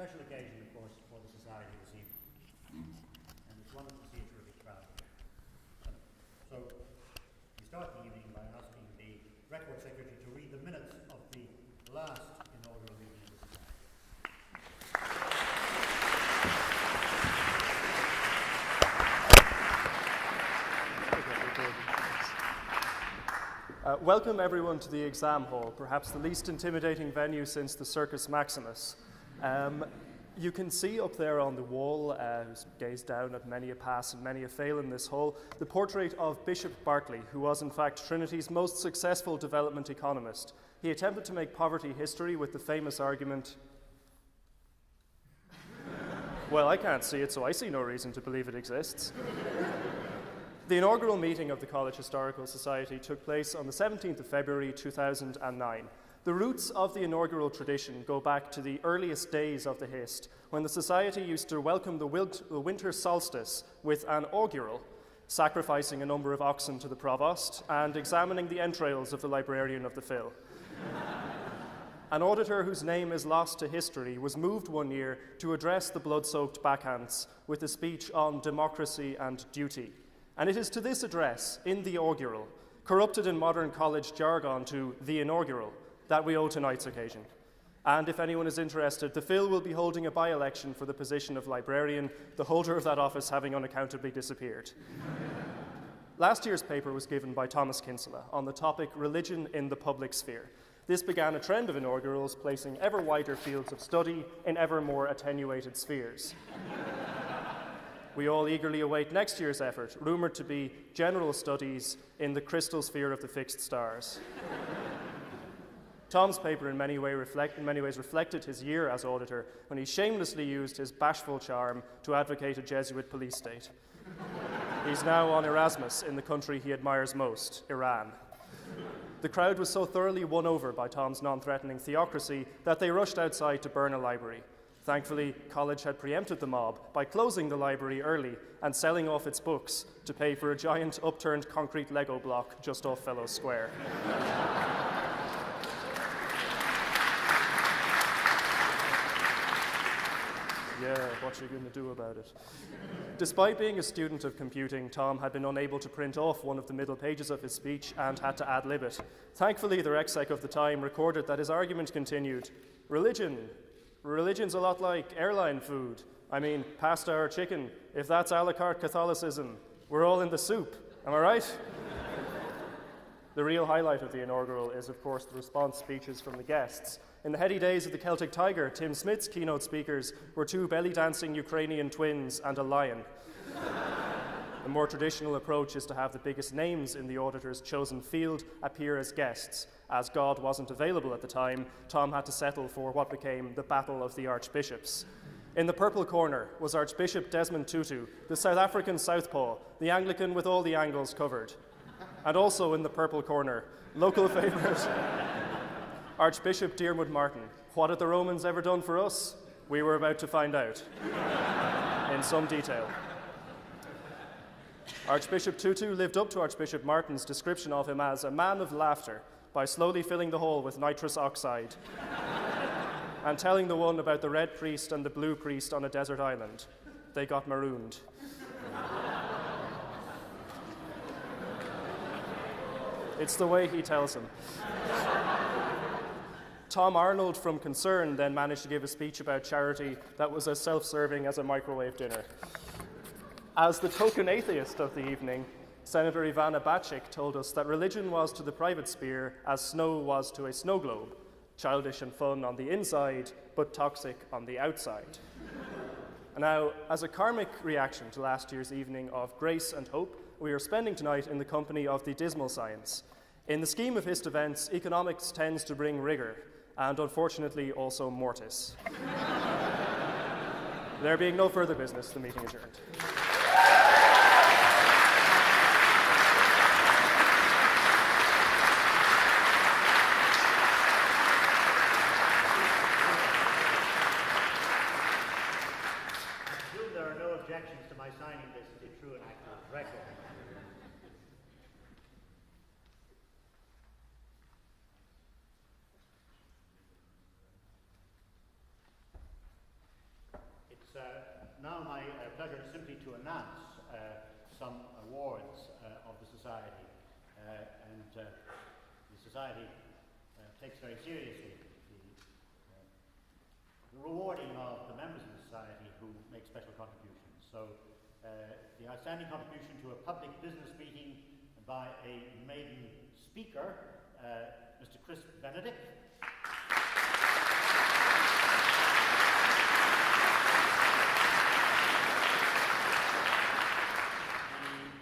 special occasion, of course, for the Society this evening. And it's wonderful to see a terrific crowd here. So, we start the evening by asking the Record Secretary to read the minutes of the last inaugural meeting of the Society. Welcome everyone to the exam hall, perhaps the least intimidating venue since the Circus Maximus. You can see up there on the wall, gaze down at many a pass and many a fail in this hall, the portrait of Bishop Berkeley, who was in fact Trinity's most successful development economist. He attempted to make poverty history with the famous argument, well, I can't see it, so I see no reason to believe it exists. The inaugural meeting of the College Historical Society took place on the 17th of February 2009. The roots of the inaugural tradition go back to the earliest days of the Hist, when the Society used to welcome the winter solstice with an augural, sacrificing a number of oxen to the provost and examining the entrails of the librarian of the Phil. An auditor whose name is lost to history was moved one year to address the blood-soaked backhands with a speech on democracy and duty. And it is to this address, in the augural, corrupted in modern college jargon to the inaugural, that we owe tonight's occasion. And if anyone is interested, the Phil will be holding a by-election for the position of librarian, the holder of that office having unaccountably disappeared. Last year's paper was given by Thomas Kinsella on the topic Religion in the Public Sphere. This began a trend of inaugurals, placing ever wider fields of study in ever more attenuated spheres. We all eagerly await next year's effort, rumoured to be general studies in the crystal sphere of the fixed stars. Tom's paper in many ways reflected his year as auditor when he shamelessly used his bashful charm to advocate a Jesuit police state. He's now on Erasmus in the country he admires most, Iran. The crowd was so thoroughly won over by Tom's non-threatening theocracy that they rushed outside to burn a library. Thankfully, college had preempted the mob by closing the library early and selling off its books to pay for a giant upturned concrete Lego block just off Fellows Square. Yeah, what you gonna do about it? Despite being a student of computing, Tom had been unable to print off one of the middle pages of his speech and had to ad-lib it. Thankfully, the RecSec of the time recorded that his argument continued, Religion's a lot like airline food. I mean, pasta or chicken. If that's a la carte Catholicism, we're all in the soup. Am I right? The real highlight of the inaugural is, of course, the response speeches from the guests. In the heady days of the Celtic Tiger, Tim Smith's keynote speakers were two belly-dancing Ukrainian twins and a lion. The more traditional approach is to have the biggest names in the auditor's chosen field appear as guests. As God wasn't available at the time, Tom had to settle for what became the Battle of the Archbishops. In the purple corner was Archbishop Desmond Tutu, the South African southpaw, the Anglican with all the angles covered. And also in the purple corner, local favourite, Archbishop Diarmuid Martin. What had the Romans ever done for us? We were about to find out, in some detail. Archbishop Tutu lived up to Archbishop Martin's description of him as a man of laughter by slowly filling the hall with nitrous oxide and telling the one about the red priest and the blue priest on a desert island. They got marooned. It's the way he tells them. Tom Arnold from Concern then managed to give a speech about charity that was as self-serving as a microwave dinner. As the token atheist of the evening, Senator Ivana Bacik told us that religion was to the private sphere as snow was to a snow globe, childish and fun on the inside, but toxic on the outside. Now, as a karmic reaction to last year's evening of grace and hope, we are spending tonight in the company of the dismal science. In the scheme of Hist events, economics tends to bring rigor, and unfortunately also mortis. There being no further business, the meeting adjourned. There are no objections to my signing this as a true and accurate record. now my pleasure simply to announce some awards of the Society. The Society takes very seriously the rewarding of the members of the Society who make special contributions. So the outstanding contribution to a public business meeting by a maiden speaker, Mr. Chris Benedict.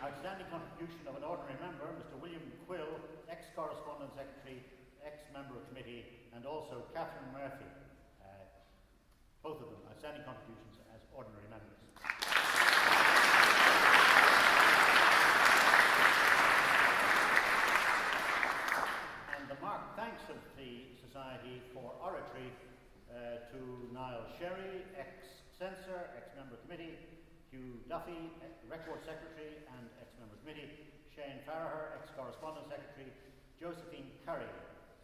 Outstanding contribution of an ordinary member, Mr. William Quill, ex-correspondence secretary, ex-member of committee, and also Catherine Murphy. Both of them outstanding contributions as ordinary members. And the marked thanks of the Society for oratory to Niall Sherry, ex-censor, ex-member committee, Hugh Duffy, Record Secretary and ex-member committee, Shane Farraher, ex-correspondence secretary, Josephine Curry,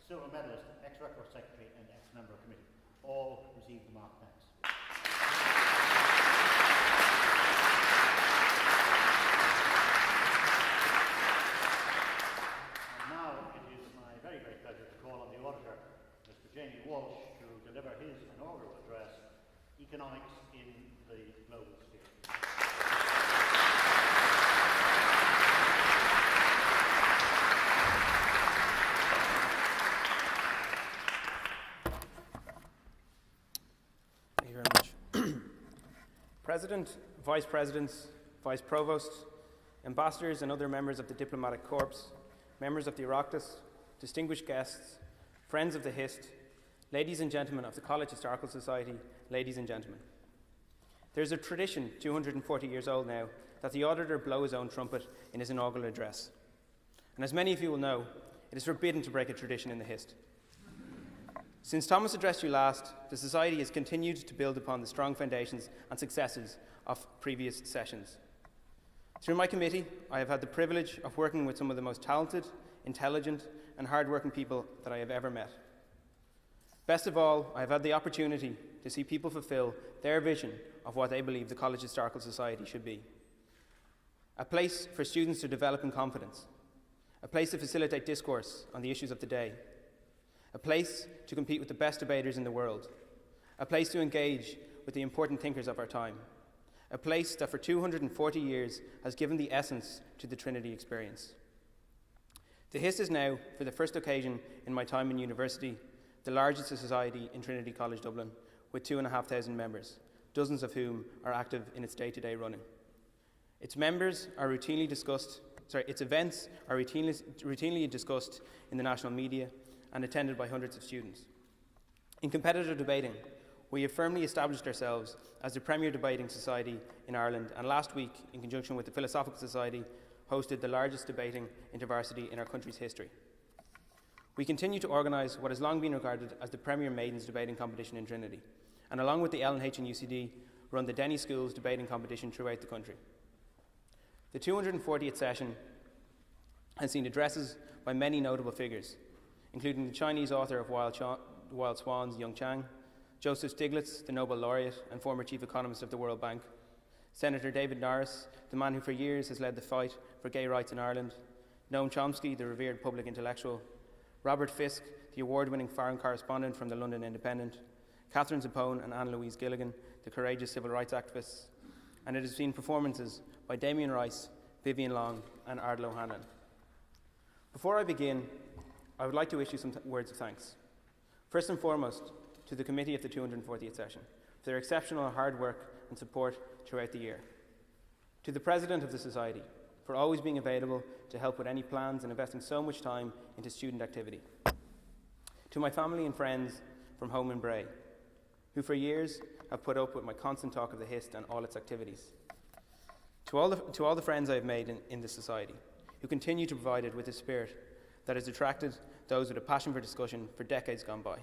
silver medalist, ex-record secretary and ex-member committee. All received the marked thanks. And now it is my very great pleasure to call on the Auditor, Mr. Jamie Walsh, to deliver his inaugural address, Economics in the Global Sphere. Thank you very much. President, Vice Presidents, Vice Provosts, Ambassadors and other members of the Diplomatic Corps, members of the Oireachtas, distinguished guests, friends of the Hist, ladies and gentlemen of the College Historical Society, ladies and gentlemen. There's a tradition, 240 years old now, that the Auditor blow his own trumpet in his inaugural address. And as many of you will know, it is forbidden to break a tradition in the Hist. Since Thomas addressed you last, the Society has continued to build upon the strong foundations and successes of previous sessions. Through my committee, I have had the privilege of working with some of the most talented, intelligent, and hard-working people that I have ever met. Best of all, I have had the opportunity to see people fulfill their vision of what they believe the College Historical Society should be. A place for students to develop in confidence, a place to facilitate discourse on the issues of the day, a place to compete with the best debaters in the world, a place to engage with the important thinkers of our time, a place that for 240 years has given the essence to the Trinity experience. The Hist is now, for the first occasion in my time in university, the largest society in Trinity College Dublin, with 2,500 members, dozens of whom are active in its day-to-day running. Its events are routinely discussed in the national media and attended by hundreds of students. In competitive debating, we have firmly established ourselves as the premier debating society in Ireland, and last week, in conjunction with the Philosophical Society, hosted the largest debating intervarsity in our country's history. We continue to organise what has long been regarded as the premier maidens debating competition in Trinity, and along with the LNH and UCD, run the Denny Schools debating competition throughout the country. The 240th session has seen addresses by many notable figures, including the Chinese author of Wild Swans, Yung Chang, Joseph Stiglitz, the Nobel laureate and former chief economist of the World Bank, Senator David Norris, the man who for years has led the fight for gay rights in Ireland, Noam Chomsky, the revered public intellectual, Robert Fisk, the award-winning foreign correspondent from the London Independent, Catherine Zappone and Anne-Louise Gilligan, the courageous civil rights activists, and it has seen performances by Damien Rice, Vivian Long and Ardal O'Hanlon. Before I begin, I would like to issue some words of thanks. First and foremost, to the committee of the 240th session for their exceptional hard work and support throughout the year. To the President of the Society for always being available to help with any plans and investing so much time into student activity. To my family and friends from home in Bray, who for years have put up with my constant talk of the Hist and all its activities. To all the friends I have made in this society, who continue to provide it with a spirit that has attracted those with a passion for discussion for decades gone by.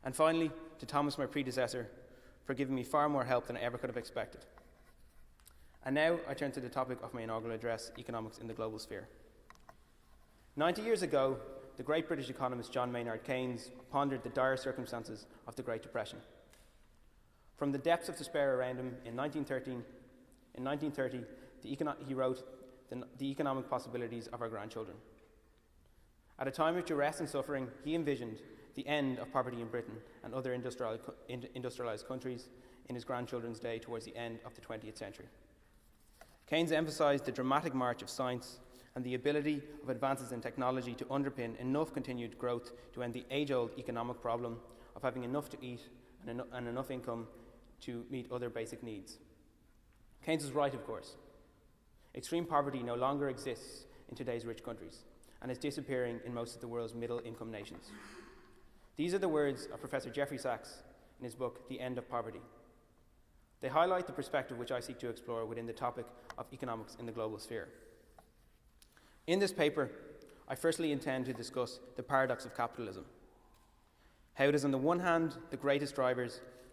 And finally, to Thomas, my predecessor, for giving me far more help than I ever could have expected. And now I turn to the topic of my inaugural address, Economics in the Global Sphere. 90 years ago, the great British economist John Maynard Keynes pondered the dire circumstances of the Great Depression. From the depths of despair around him in 1930, he wrote the economic possibilities of our grandchildren. At a time of duress and suffering, he envisioned the end of poverty in Britain and other industrialised countries in his grandchildren's day towards the end of the 20th century. Keynes emphasised the dramatic march of science and the ability of advances in technology to underpin enough continued growth to end the age-old economic problem of having enough to eat and enough income to meet other basic needs. Keynes was right, of course. Extreme poverty no longer exists in today's rich countries and is disappearing in most of the world's middle-income nations. These are the words of Professor Jeffrey Sachs in his book, The End of Poverty. They highlight the perspective which I seek to explore within the topic of economics in the global sphere. In this paper, I firstly intend to discuss the paradox of capitalism, how it is on the one hand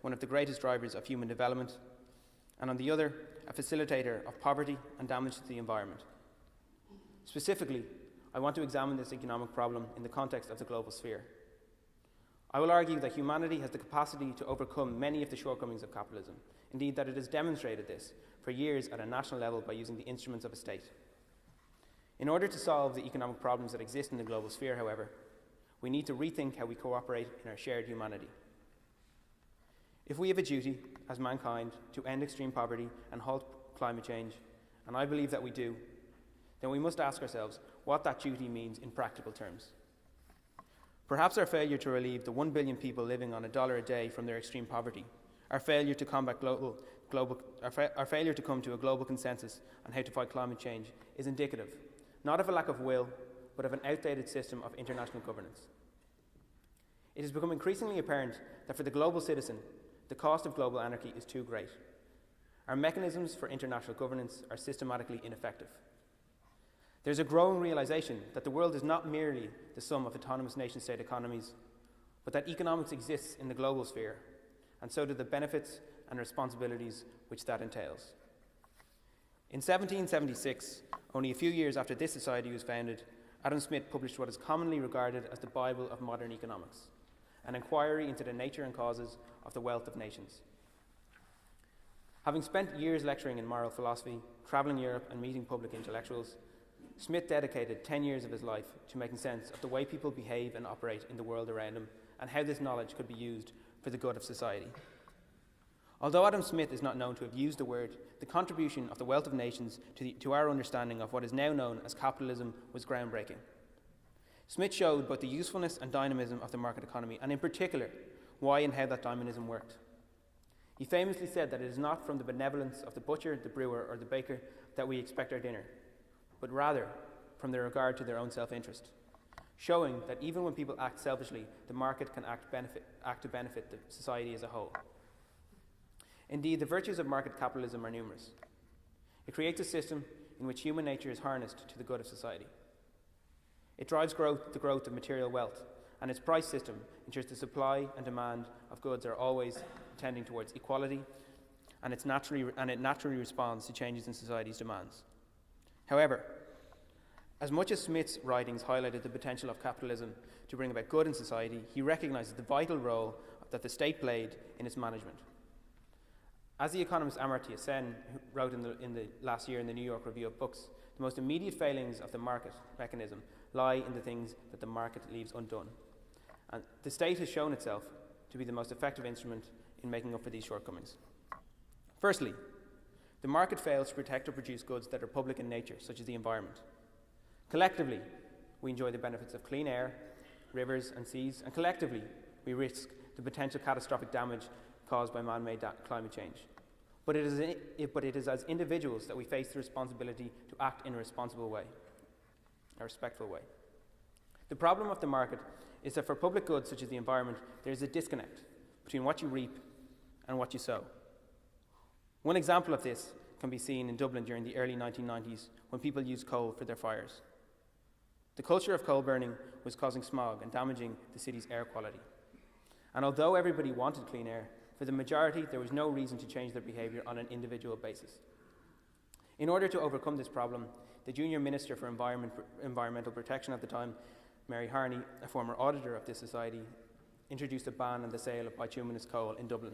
one of the greatest drivers of human development, and on the other, a facilitator of poverty and damage to the environment. Specifically, I want to examine this economic problem in the context of the global sphere. I will argue that humanity has the capacity to overcome many of the shortcomings of capitalism, indeed that it has demonstrated this for years at a national level by using the instruments of a state. In order to solve the economic problems that exist in the global sphere, however, we need to rethink how we cooperate in our shared humanity. If we have a duty, as mankind, to end extreme poverty and halt climate change, and I believe that we do, then we must ask ourselves what that duty means in practical terms. Perhaps our failure to relieve the 1 billion people living on $1 a day from their extreme poverty, our failure to combat our failure to come to a global consensus on how to fight climate change is indicative, not of a lack of will, but of an outdated system of international governance. It has become increasingly apparent that for the global citizen, the cost of global anarchy is too great. Our mechanisms for international governance are systematically ineffective. There's a growing realization that the world is not merely the sum of autonomous nation-state economies, but that economics exists in the global sphere, and so do the benefits and responsibilities which that entails. In 1776, only a few years after this society was founded, Adam Smith published what is commonly regarded as the Bible of modern economics, an inquiry into the nature and causes of the wealth of nations. Having spent years lecturing in moral philosophy, travelling Europe and meeting public intellectuals, Smith dedicated 10 years of his life to making sense of the way people behave and operate in the world around him and how this knowledge could be used for the good of society. Although Adam Smith is not known to have used the word, the contribution of the wealth of nations to our understanding of what is now known as capitalism was groundbreaking. Smith showed both the usefulness and dynamism of the market economy, and in particular, why and how that dynamism worked. He famously said that it is not from the benevolence of the butcher, the brewer, or the baker that we expect our dinner, but rather from their regard to their own self-interest, showing that even when people act selfishly, the market can act to benefit the society as a whole. Indeed, the virtues of market capitalism are numerous. It creates a system in which human nature is harnessed to the good of society. It drives the growth of material wealth, and its price system ensures the supply and demand of goods are always tending towards equality, and it naturally responds to changes in society's demands. However, as much as Smith's writings highlighted the potential of capitalism to bring about good in society, he recognizes the vital role that the state played in its management. As the economist Amartya Sen wrote in the last year in the New York Review of Books, the most immediate failings of the market mechanism lie in the things that the market leaves undone. And the state has shown itself to be the most effective instrument in making up for these shortcomings. Firstly, the market fails to protect or produce goods that are public in nature, such as the environment. Collectively, we enjoy the benefits of clean air, rivers and seas, and collectively, we risk the potential catastrophic damage caused by man-made climate change. But it is as individuals that we face the responsibility to act in a responsible way, a respectful way. The problem of the market is that for public goods such as the environment, there is a disconnect between what you reap and what you sow. One example of this can be seen in Dublin during the early 1990s when people used coal for their fires. The culture of coal burning was causing smog and damaging the city's air quality. And although everybody wanted clean air, for the majority there was no reason to change their behaviour on an individual basis. In order to overcome this problem, the junior Minister for Environmental Protection at the time, Mary Harney, a former auditor of this society, introduced a ban on the sale of bituminous coal in Dublin.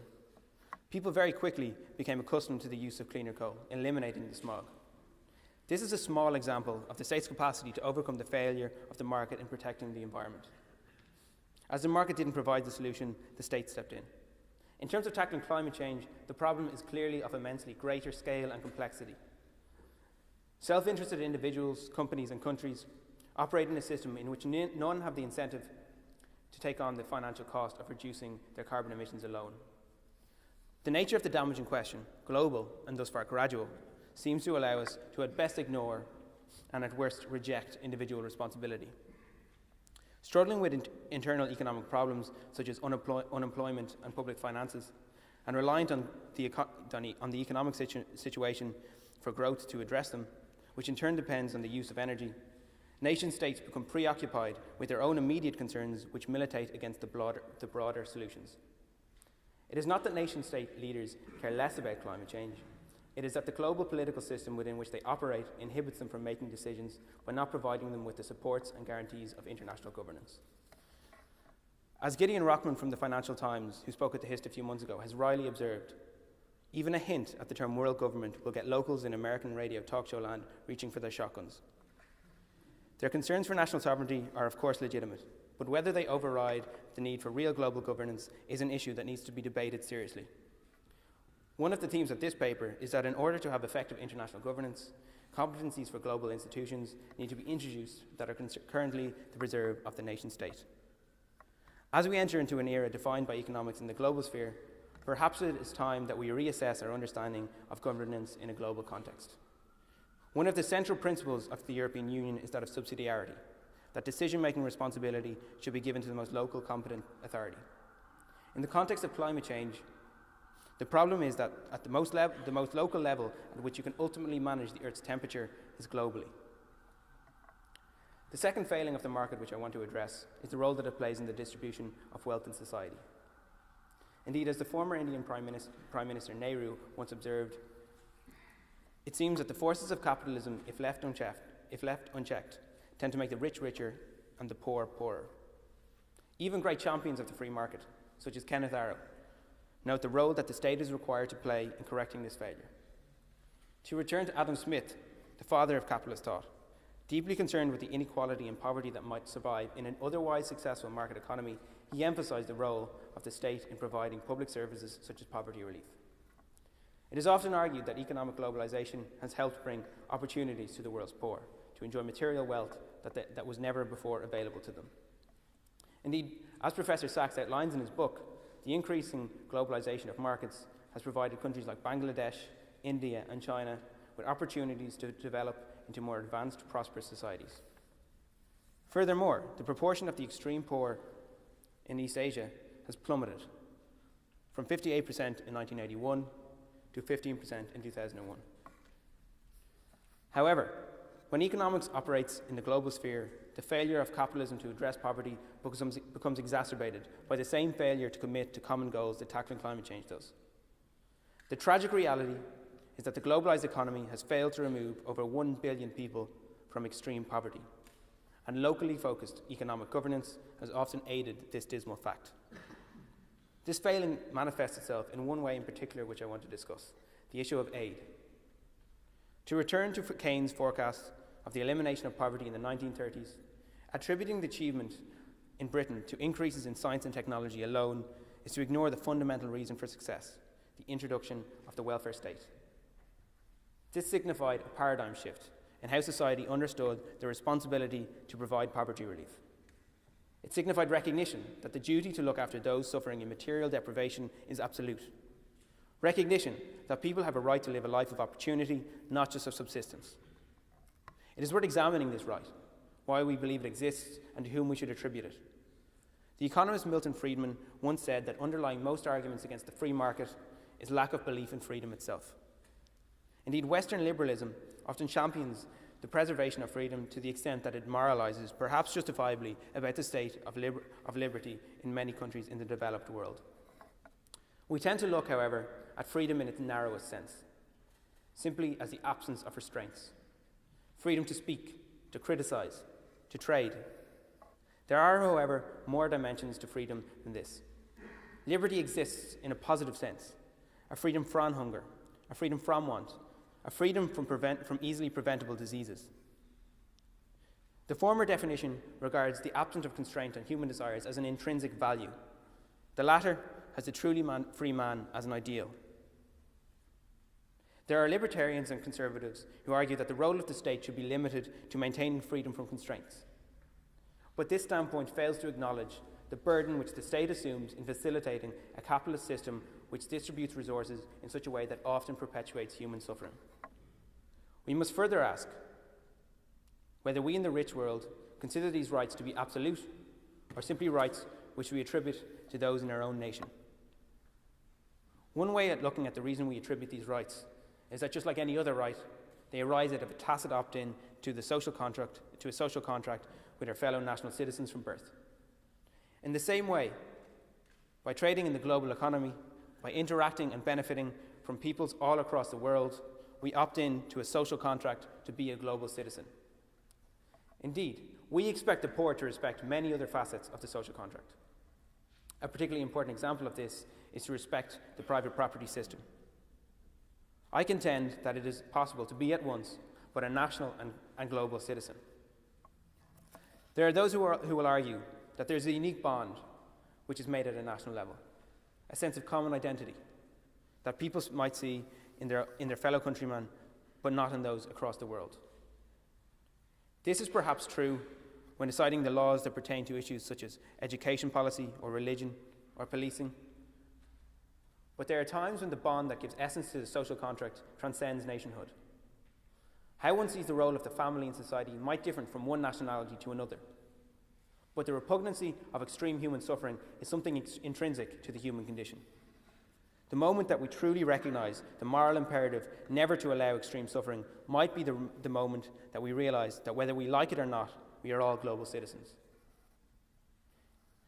People very quickly became accustomed to the use of cleaner coal, eliminating the smog. This is a small example of the state's capacity to overcome the failure of the market in protecting the environment. As the market didn't provide the solution, the state stepped in. In terms of tackling climate change, the problem is clearly of immensely greater scale and complexity. Self-interested individuals, companies and countries operate in a system in which none have the incentive to take on the financial cost of reducing their carbon emissions alone. The nature of the damage in question, global and thus far gradual, seems to allow us to at best ignore and at worst reject individual responsibility. Struggling with internal economic problems such as unemployment and public finances, and reliant on the economic situation for growth to address them, which in turn depends on the use of energy, nation-states become preoccupied with their own immediate concerns which militate against the broader solutions. It is not that nation-state leaders care less about climate change. It is that the global political system within which they operate inhibits them from making decisions by not providing them with the supports and guarantees of international governance. As Gideon Rockman from the Financial Times, who spoke at the Hist a few months ago, has wryly observed, even a hint at the term world government will get locals in American radio talk show land reaching for their shotguns. Their concerns for national sovereignty are of course legitimate, but whether they override the need for real global governance is an issue that needs to be debated seriously. One of the themes of this paper is that in order to have effective international governance, competencies for global institutions need to be introduced that are currently the preserve of the nation state. As we enter into an era defined by economics in the global sphere, perhaps it is time that we reassess our understanding of governance in a global context. One of the central principles of the European Union is that of subsidiarity, that decision-making responsibility should be given to the most local competent authority. In the context of climate change, the problem is that at the most local level at which you can ultimately manage the Earth's temperature is globally. The second failing of the market which I want to address is the role that it plays in the distribution of wealth in society. Indeed, as the former Indian Prime Minister Nehru once observed, it seems that the forces of capitalism, if left unchecked, tend to make the rich richer and the poor poorer. Even great champions of the free market, such as Kenneth Arrow, note the role that the state is required to play in correcting this failure. To return to Adam Smith, the father of capitalist thought, deeply concerned with the inequality and poverty that might survive in an otherwise successful market economy, he emphasized the role of the state in providing public services such as poverty relief. It is often argued that economic globalization has helped bring opportunities to the world's poor to enjoy material wealth that was never before available to them. Indeed, as Professor Sachs outlines in his book, the increasing globalization of markets has provided countries like Bangladesh, India and China with opportunities to develop into more advanced, prosperous societies. Furthermore, the proportion of the extreme poor in East Asia has plummeted from 58% in 1981 to 15% in 2001. However, when economics operates in the global sphere, the failure of capitalism to address poverty becomes exacerbated by the same failure to commit to common goals that tackling climate change does. The tragic reality is that the globalized economy has failed to remove over 1 billion people from extreme poverty, and locally focused economic governance has often aided this dismal fact. This failing manifests itself in one way in particular which I want to discuss, the issue of aid. To return to Keynes' forecast of the elimination of poverty in the 1930s, attributing the achievement in Britain to increases in science and technology alone is to ignore the fundamental reason for success, the introduction of the welfare state. This signified a paradigm shift in how society understood the responsibility to provide poverty relief. It signified recognition that the duty to look after those suffering in material deprivation is absolute. Recognition that people have a right to live a life of opportunity, not just of subsistence. It is worth examining this right, why we believe it exists, and to whom we should attribute it. The economist Milton Friedman once said that underlying most arguments against the free market is lack of belief in freedom itself. Indeed, Western liberalism often champions the preservation of freedom to the extent that it moralizes, perhaps justifiably, about the state of liberty in many countries in the developed world. We tend to look, however, at freedom in its narrowest sense, simply as the absence of restraints. Freedom to speak, to criticize, to trade. There are, however, more dimensions to freedom than this. Liberty exists in a positive sense, a freedom from hunger, a freedom from want, a freedom from easily preventable diseases. The former definition regards the absence of constraint on human desires as an intrinsic value. The latter has the truly free man as an ideal. There are libertarians and conservatives who argue that the role of the state should be limited to maintaining freedom from constraints. But this standpoint fails to acknowledge the burden which the state assumes in facilitating a capitalist system which distributes resources in such a way that often perpetuates human suffering. We must further ask whether we in the rich world consider these rights to be absolute or simply rights which we attribute to those in our own nation. One way at looking at the reason we attribute these rights is that just like any other right, they arise out of a tacit opt-in to a social contract with our fellow national citizens from birth. In the same way, by trading in the global economy, by interacting and benefiting from peoples all across the world, we opt in to a social contract to be a global citizen. Indeed, we expect the poor to respect many other facets of the social contract. A particularly important example of this is to respect the private property system. I contend that it is possible to be at once both a national and global citizen. There are those who will argue that there is a unique bond which is made at a national level, a sense of common identity that people might see in their fellow countrymen, but not in those across the world. This is perhaps true when deciding the laws that pertain to issues such as education policy or religion or policing. But there are times when the bond that gives essence to the social contract transcends nationhood. How one sees the role of the family in society might differ from one nationality to another. But the repugnancy of extreme human suffering is something intrinsic to the human condition. The moment that we truly recognise the moral imperative never to allow extreme suffering might be the moment that we realise that whether we like it or not, we are all global citizens.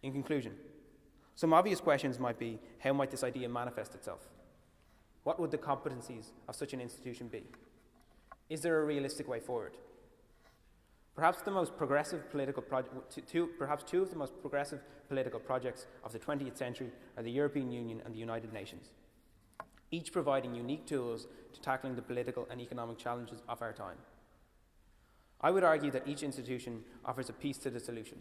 In conclusion, some obvious questions might be, how might this idea manifest itself? What would the competencies of such an institution be? Is there a realistic way forward? Perhaps two of the most progressive political projects of the 20th century are the European Union and the United Nations, each providing unique tools to tackling the political and economic challenges of our time. I would argue that each institution offers a piece to the solution.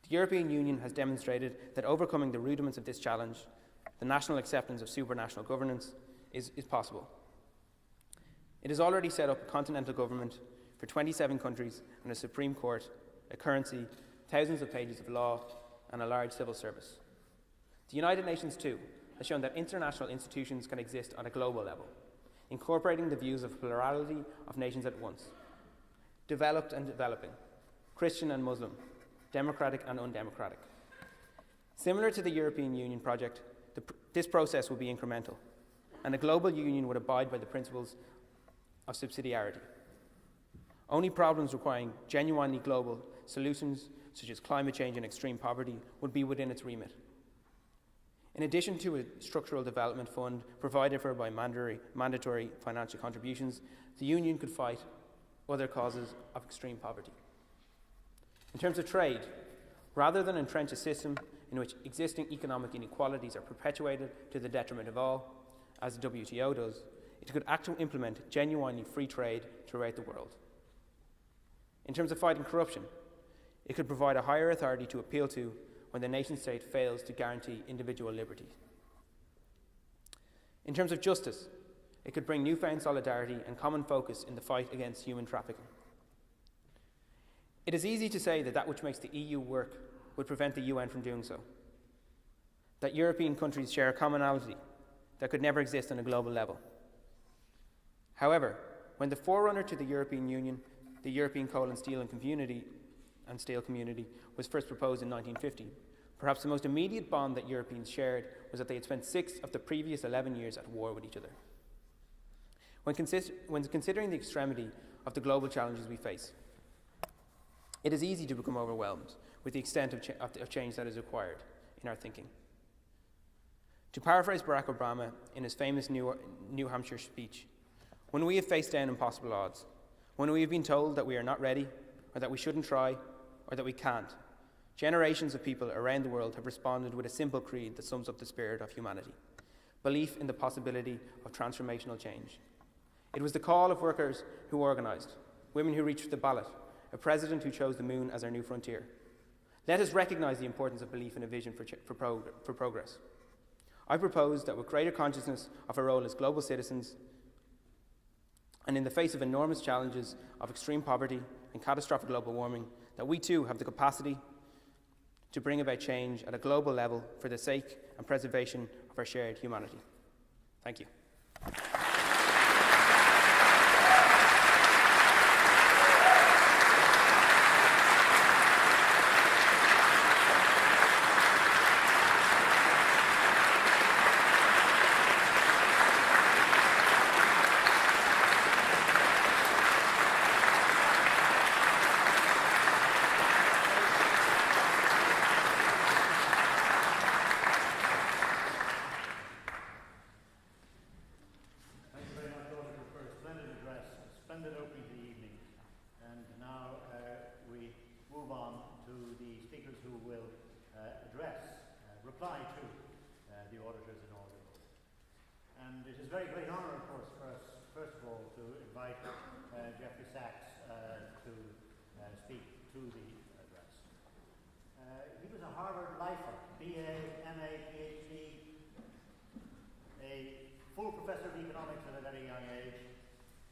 The European Union has demonstrated that overcoming the rudiments of this challenge, the national acceptance of supranational governance, is possible. It has already set up a continental government for 27 countries and a Supreme Court, a currency, thousands of pages of law, and a large civil service. The United Nations, too, has shown that international institutions can exist on a global level, incorporating the views of a plurality of nations at once, developed and developing, Christian and Muslim, democratic and undemocratic. Similar to the European Union project, this process will be incremental, and a global union would abide by the principles of subsidiarity. Only problems requiring genuinely global solutions, such as climate change and extreme poverty, would be within its remit. In addition to a structural development fund provided for by mandatory financial contributions, the Union could fight other causes of extreme poverty. In terms of trade, rather than entrench a system in which existing economic inequalities are perpetuated to the detriment of all, as the WTO does, it could actually implement genuinely free trade throughout the world. In terms of fighting corruption, it could provide a higher authority to appeal to when the nation-state fails to guarantee individual liberty. In terms of justice, it could bring newfound solidarity and common focus in the fight against human trafficking. It is easy to say that which makes the EU work would prevent the UN from doing so, that European countries share a commonality that could never exist on a global level. However, when the forerunner to the European Union, the European Coal and Steel Community, was first proposed in 1950, perhaps the most immediate bond that Europeans shared was that they had spent 6 of the previous 11 years at war with each other. When considering the extremity of the global challenges we face, it is easy to become overwhelmed with the extent of change that is required in our thinking. To paraphrase Barack Obama in his famous New Hampshire speech, when we have faced down impossible odds, when we have been told that we are not ready, or that we shouldn't try, or that we can't, generations of people around the world have responded with a simple creed that sums up the spirit of humanity. belief in the possibility of transformational change. It was the call of workers who organised, women who reached the ballot, a president who chose the moon as our new frontier. Let us recognise the importance of belief in a vision for progress. I propose that with greater consciousness of our role as global citizens, and in the face of enormous challenges of extreme poverty and catastrophic global warming, that we too have the capacity to bring about change at a global level for the sake and preservation of our shared humanity. Thank you. reply to the Auditor's Inaugural. And it is a very great honour, of course, for us, first of all, to invite Jeffrey Sachs to speak to the address. He was a Harvard lifer, BA, MA, PhD, a full professor of economics at a very young age,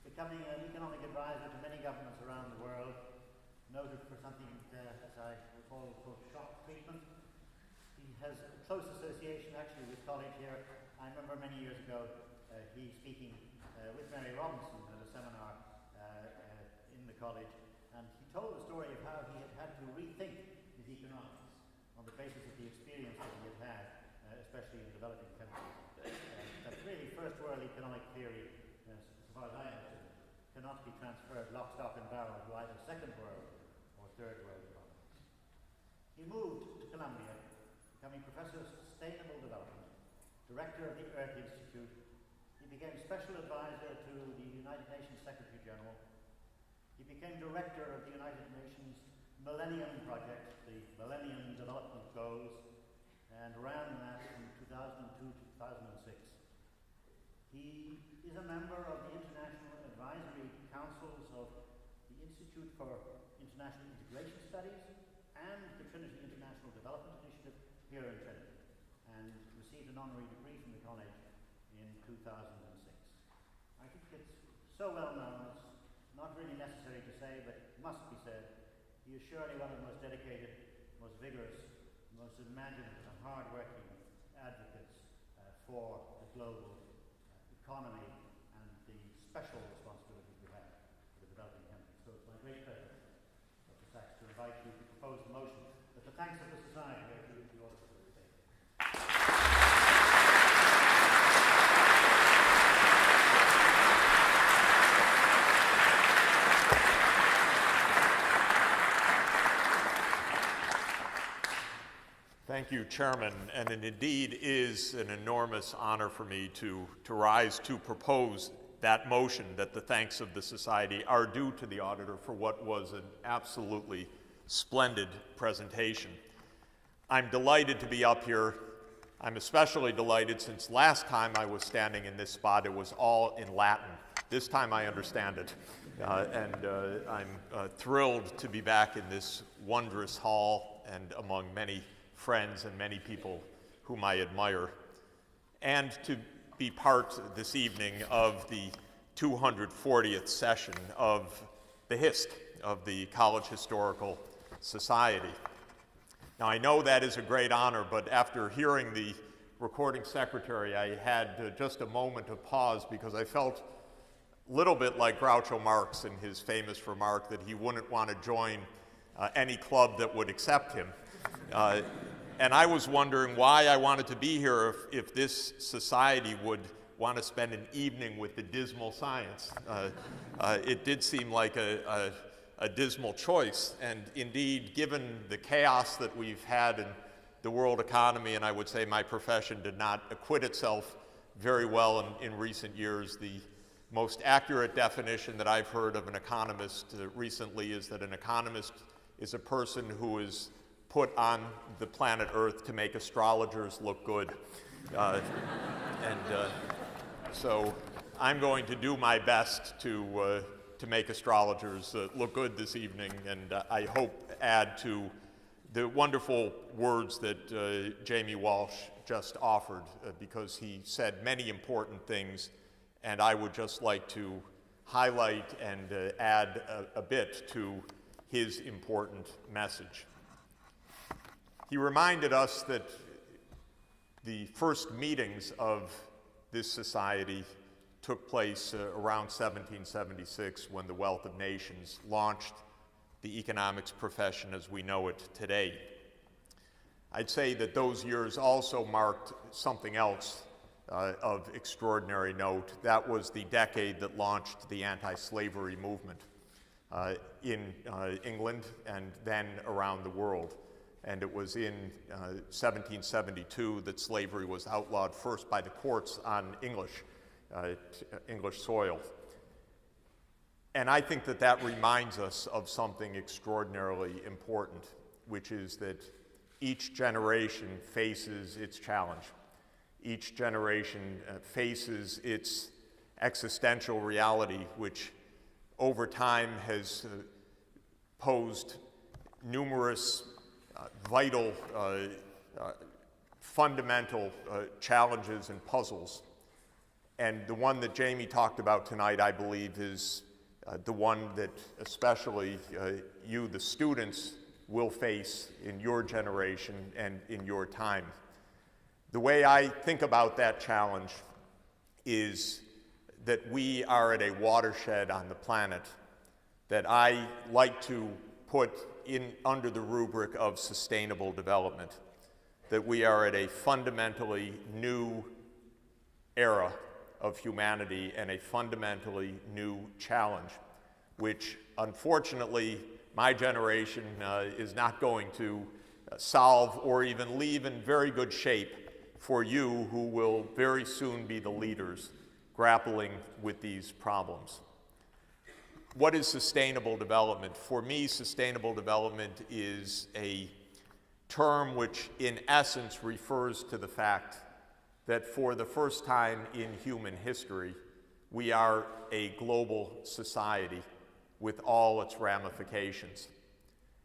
becoming an economic advisor to many governments around the world, noted for something, as I recall, called shock treatment. He has a close association actually with college here. I remember many years ago he speaking with Mary Robinson at a seminar in the college, and he told the story of how he had had to rethink his economics on the basis of the experience that he had had, especially in developing countries. That really first world economic theory, as far as I understand, cannot be transferred lock, stock and barrel to either second world or third world economies. He moved to Columbia, becoming Professor of Sustainable Development, Director of the Earth Institute. He became Special Advisor to the United Nations Secretary General. He became Director of the United Nations Millennium Project, the Millennium Development Goals, and ran that from 2002 to 2006. He is a member of the International Advisory Councils of the Institute for International Integration Studies and the Trinity International Development Initiative here in Trinity, and received an honorary degree from the college in 2006. I think it's so well known, it's not really necessary to say, but it must be said. He is surely one of the most dedicated, most vigorous, most imaginative and hard-working advocates for the global economy and the special responsibilities we have for the developing countries. So it's my great pleasure, Dr. Sachs, to invite you to propose the motion that the thanks of the Society go to the Auditor for the sake. Thank you, Chairman, and it indeed is an enormous honor for me to rise to propose that motion that the thanks of the Society are due to the Auditor for what was an absolutely splendid presentation. I'm delighted to be up here. I'm especially delighted since last time I was standing in this spot, it was all in Latin. This time I understand it, and I'm thrilled to be back in this wondrous hall and among many friends and many people whom I admire, and to be part this evening of the 240th session of the Hist, of the College Historical Society. Now, I know that is a great honor, but after hearing the recording secretary, I had just a moment of pause because I felt a little bit like Groucho Marx in his famous remark that he wouldn't want to join any club that would accept him. And I was wondering why I wanted to be here if this society would want to spend an evening with the dismal science. It did seem like a dismal choice, and indeed, given the chaos that we've had in the world economy, and I would say my profession did not acquit itself very well in recent years, the most accurate definition that I've heard of an economist recently is that an economist is a person who is put on the planet Earth to make astrologers look good. So I'm going to do my best to make astrologers look good this evening, and I hope add to the wonderful words that Jamie Walsh just offered, because he said many important things, and I would just like to highlight and add a bit to his important message. He reminded us that the first meetings of this society took place around 1776, when the Wealth of Nations launched the economics profession as we know it today. I'd say that those years also marked something else of extraordinary note. That was the decade that launched the anti-slavery movement in England and then around the world. And it was in 1772 that slavery was outlawed first by the courts on English soil. And I think that that reminds us of something extraordinarily important, which is that each generation faces its challenge. Each generation faces its existential reality, which over time has posed numerous vital, fundamental challenges and puzzles. And the one that Jamie talked about tonight, I believe, is the one that especially you, the students, will face in your generation and in your time. The way I think about that challenge is that we are at a watershed on the planet that I like to put in under the rubric of sustainable development, that we are at a fundamentally new era of humanity and a fundamentally new challenge, which unfortunately my generation is not going to solve or even leave in very good shape for you, who will very soon be the leaders grappling with these problems. What is sustainable development? For me, sustainable development is a term which in essence refers to the fact that for the first time in human history, we are a global society with all its ramifications.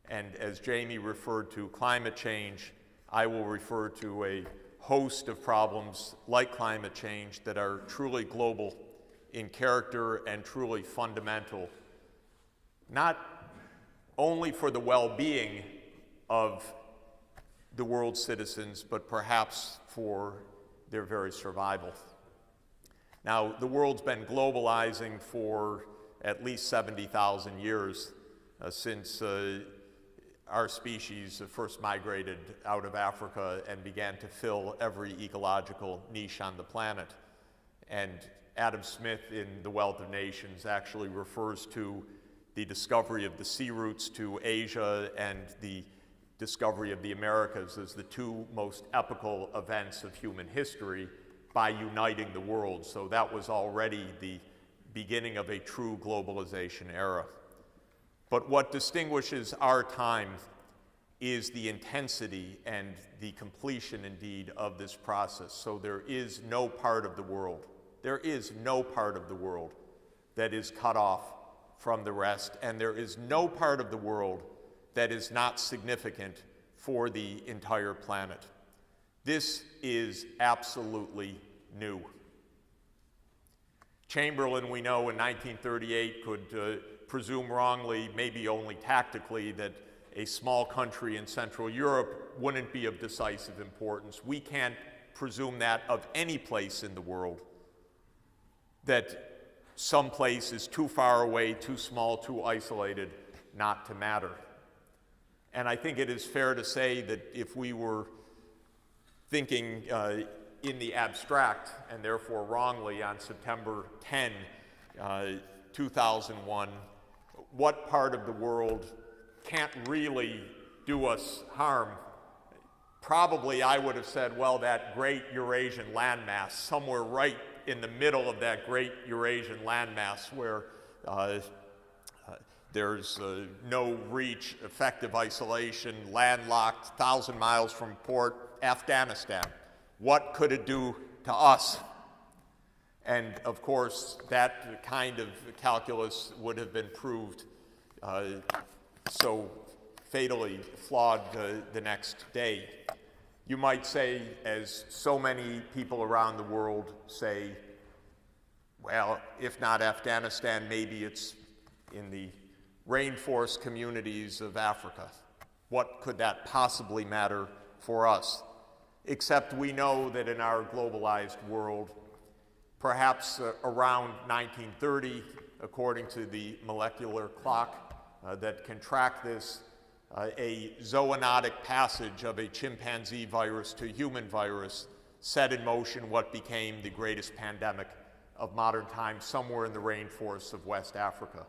And as Jamie referred to climate change, I will refer to a host of problems like climate change that are truly global in character and truly fundamental, not only for the well-being of the world's citizens, but perhaps for their very survival. Now, the world's been globalizing for at least 70,000 years since our species first migrated out of Africa and began to fill every ecological niche on the planet. And Adam Smith in The Wealth of Nations actually refers to the discovery of the sea routes to Asia and the discovery of the Americas as the two most epical events of human history by uniting the world. So that was already the beginning of a true globalization era. But what distinguishes our time is the intensity and the completion, indeed, of this process. So there is no part of the world, that is cut off from the rest, and there is no part of the world that is not significant for the entire planet. This is absolutely new. Chamberlain, we know, in 1938 could presume wrongly, maybe only tactically, that a small country in Central Europe wouldn't be of decisive importance. We can't presume that of any place in the world, that some place is too far away, too small, too isolated, not to matter. And I think it is fair to say that if we were thinking in the abstract, and therefore wrongly, on September 10, 2001, what part of the world can't really do us harm? Probably I would have said, well, that great Eurasian landmass, somewhere right in the middle of that great Eurasian landmass where There's no reach, effective isolation, landlocked, 1,000 miles from port, Afghanistan. What could it do to us? And of course, that kind of calculus would have been proved so fatally flawed the next day. You might say, as so many people around the world say, well, if not Afghanistan, maybe it's in the rainforest communities of Africa. What could that possibly matter for us? Except we know that in our globalized world, perhaps around 1930, according to the molecular clock that can track this, a zoonotic passage of a chimpanzee virus to human virus set in motion what became the greatest pandemic of modern times somewhere in the rainforests of West Africa.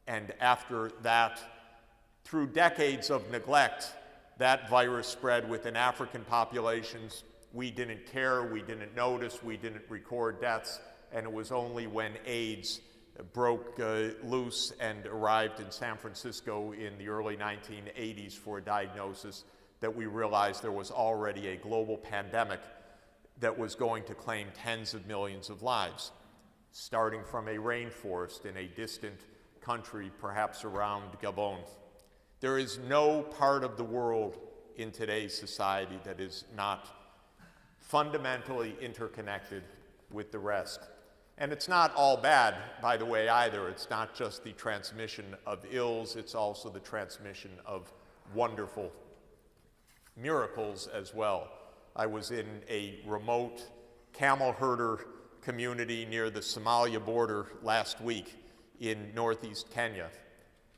And after that, through decades of neglect, that virus spread within African populations. We didn't care, we didn't notice, we didn't record deaths, and it was only when AIDS broke loose and arrived in San Francisco in the early 1980s for a diagnosis that we realized there was already a global pandemic that was going to claim tens of millions of lives, starting from a rainforest in a distant country, perhaps around Gabon. There is no part of the world in today's society that is not fundamentally interconnected with the rest. And it's not all bad, by the way, either. It's not just the transmission of ills, it's also the transmission of wonderful miracles as well. I was in a remote camel herder community near the Somalia border last week in northeast Kenya.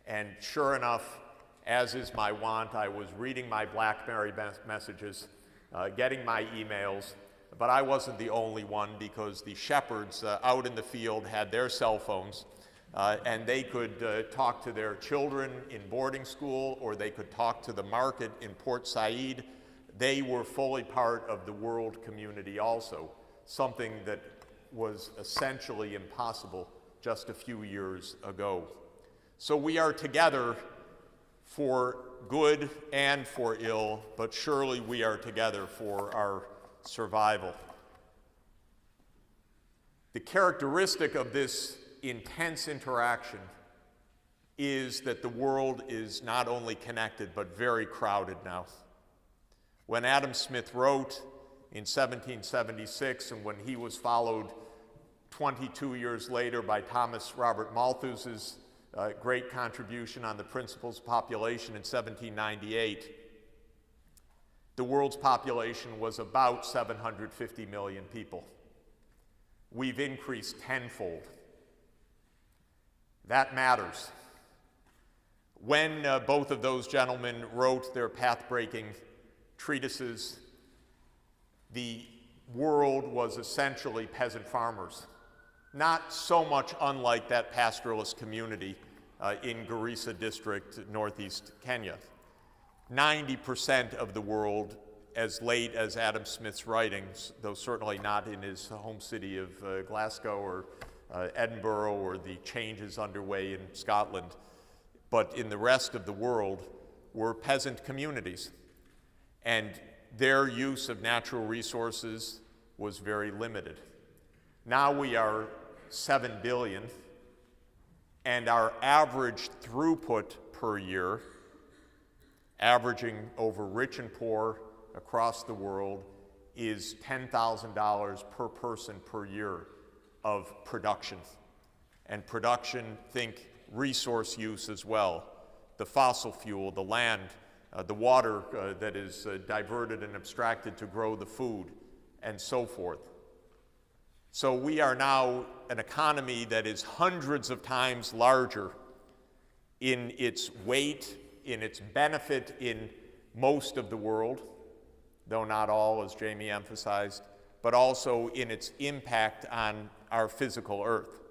And sure enough, as is my wont, I was reading my BlackBerry messages, getting my emails, but I wasn't the only one because the shepherds out in the field had their cell phones, and they could talk to their children in boarding school, or they could talk to the market in Port Said. They were fully part of the world community also, something that was essentially impossible just a few years ago. So we are together for good and for ill, but surely we are together for our survival. The characteristic of this intense interaction is that the world is not only connected, but very crowded now. When Adam Smith wrote in 1776, and when he was followed 22 years later by Thomas Robert Malthus's great contribution on the principles of population in 1798, the world's population was about 750 million people. We've increased tenfold. That matters. When both of those gentlemen wrote their path-breaking treatises, the world was essentially peasant farmers. Not so much unlike that pastoralist community in Garissa district, northeast Kenya. 90% of the world, as late as Adam Smith's writings, though certainly not in his home city of Glasgow or Edinburgh or the changes underway in Scotland, but in the rest of the world, were peasant communities. And their use of natural resources was very limited. Now we are 7 billion, and our average throughput per year, averaging over rich and poor across the world, is $10,000 per person per year of production. And production, think resource use as well. The fossil fuel, the land, the water that is diverted and abstracted to grow the food, and so forth. So we are now an economy that is hundreds of times larger in its weight, in its benefit in most of the world, though not all, as Jamie emphasized, but also in its impact on our physical earth.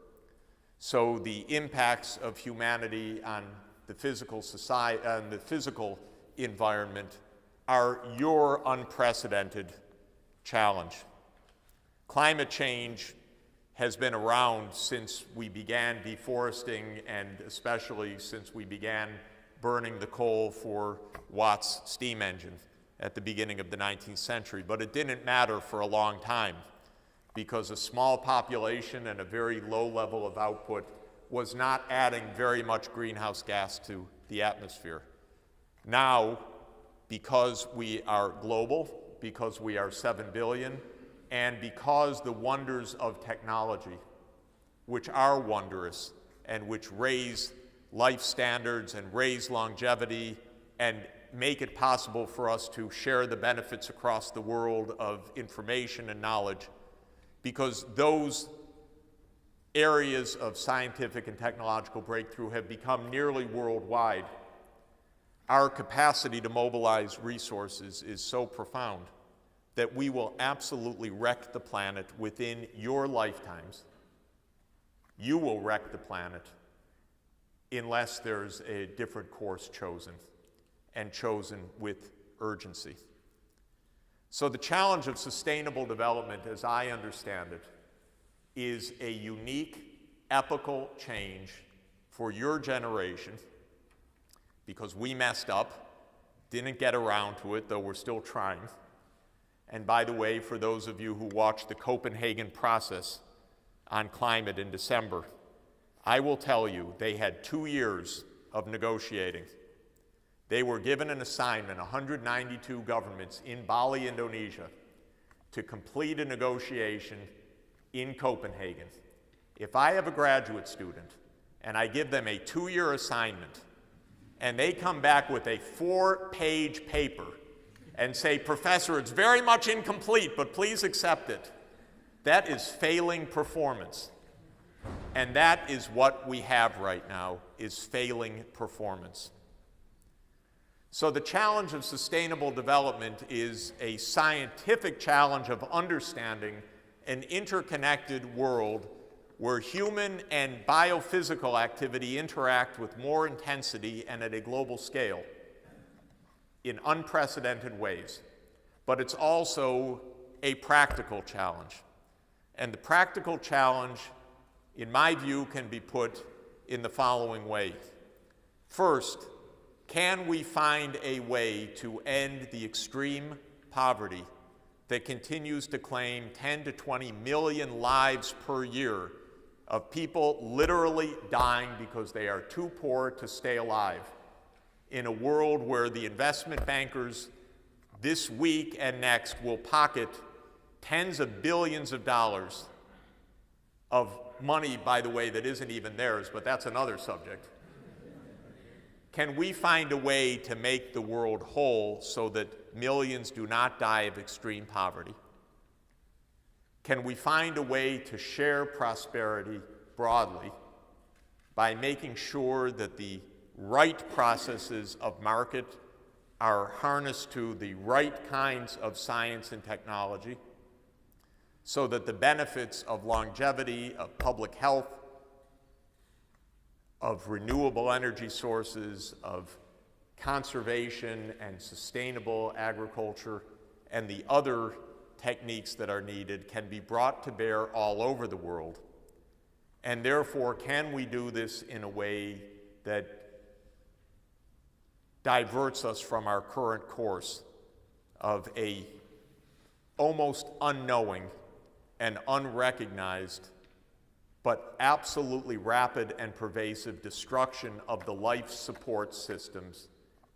So the impacts of humanity on the physical society, on the physical environment, are your unprecedented challenge. Climate change has been around since we began deforesting, and especially since we began burning the coal for Watt's steam engine at the beginning of the 19th century. But it didn't matter for a long time, because a small population and a very low level of output was not adding very much greenhouse gas to the atmosphere. Now, because we are global, because we are 7 billion, and because the wonders of technology, which are wondrous and which raise life standards and raise longevity and make it possible for us to share the benefits across the world of information and knowledge, because those areas of scientific and technological breakthrough have become nearly worldwide, our capacity to mobilize resources is so profound that we will absolutely wreck the planet within your lifetimes. You will wreck the planet unless there's a different course chosen, and chosen with urgency. So the challenge of sustainable development, as I understand it, is a unique epochal change for your generation, because we messed up, didn't get around to it, though we're still trying. And by the way, for those of you who watched the Copenhagen process on climate in December, I will tell you they had 2 years of negotiating. They were given an assignment, 192 governments in Bali, Indonesia, to complete a negotiation in Copenhagen. If I have a graduate student and I give them a 2-year assignment and they come back with a 4-page paper and say, "Professor, it's very much incomplete, but please accept it," that is failing performance. And that is what we have right now, is failing performance. So the challenge of sustainable development is a scientific challenge of understanding an interconnected world where human and biophysical activity interact with more intensity and at a global scale in unprecedented ways. But it's also a practical challenge. And the practical challenge, in my view, can be put in the following way. First, can we find a way to end the extreme poverty that continues to claim 10 to 20 million lives per year of people literally dying because they are too poor to stay alive, in a world where the investment bankers this week and next will pocket tens of billions of dollars of money, by the way, that isn't even theirs, but that's another subject. Can we find a way to make the world whole so that millions do not die of extreme poverty? Can we find a way to share prosperity broadly by making sure that the right processes of market are harnessed to the right kinds of science and technology, so that the benefits of longevity, of public health, of renewable energy sources, of conservation and sustainable agriculture, and the other techniques that are needed can be brought to bear all over the world? And therefore, can we do this in a way that diverts us from our current course of a almost unknowing and unrecognized but absolutely rapid and pervasive destruction of the life support systems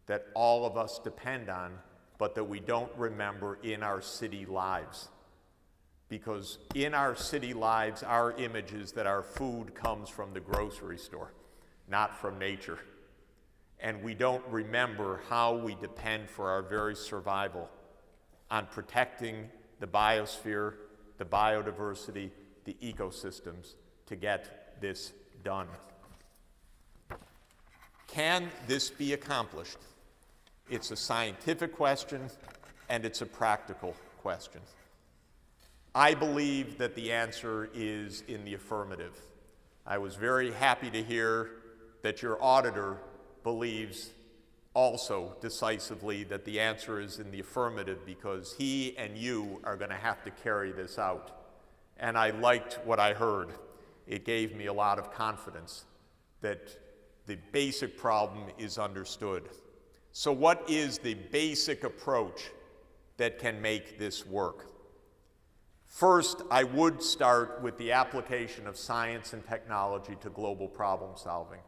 that all of us depend on, but that we don't remember in our city lives? Because in our city lives, our image is that our food comes from the grocery store, not from nature. And we don't remember how we depend for our very survival on protecting the biosphere, the biodiversity, the ecosystems to get this done. Can this be accomplished? It's a scientific question and it's a practical question. I believe that the answer is in the affirmative. I was very happy to hear that your auditor believes also decisively that the answer is in the affirmative, because he and you are going to have to carry this out. and I liked what I heard. It gave me a lot of confidence that the basic problem is understood. So what is the basic approach that can make this work? First, I would start with the application of science and technology to global problem solving.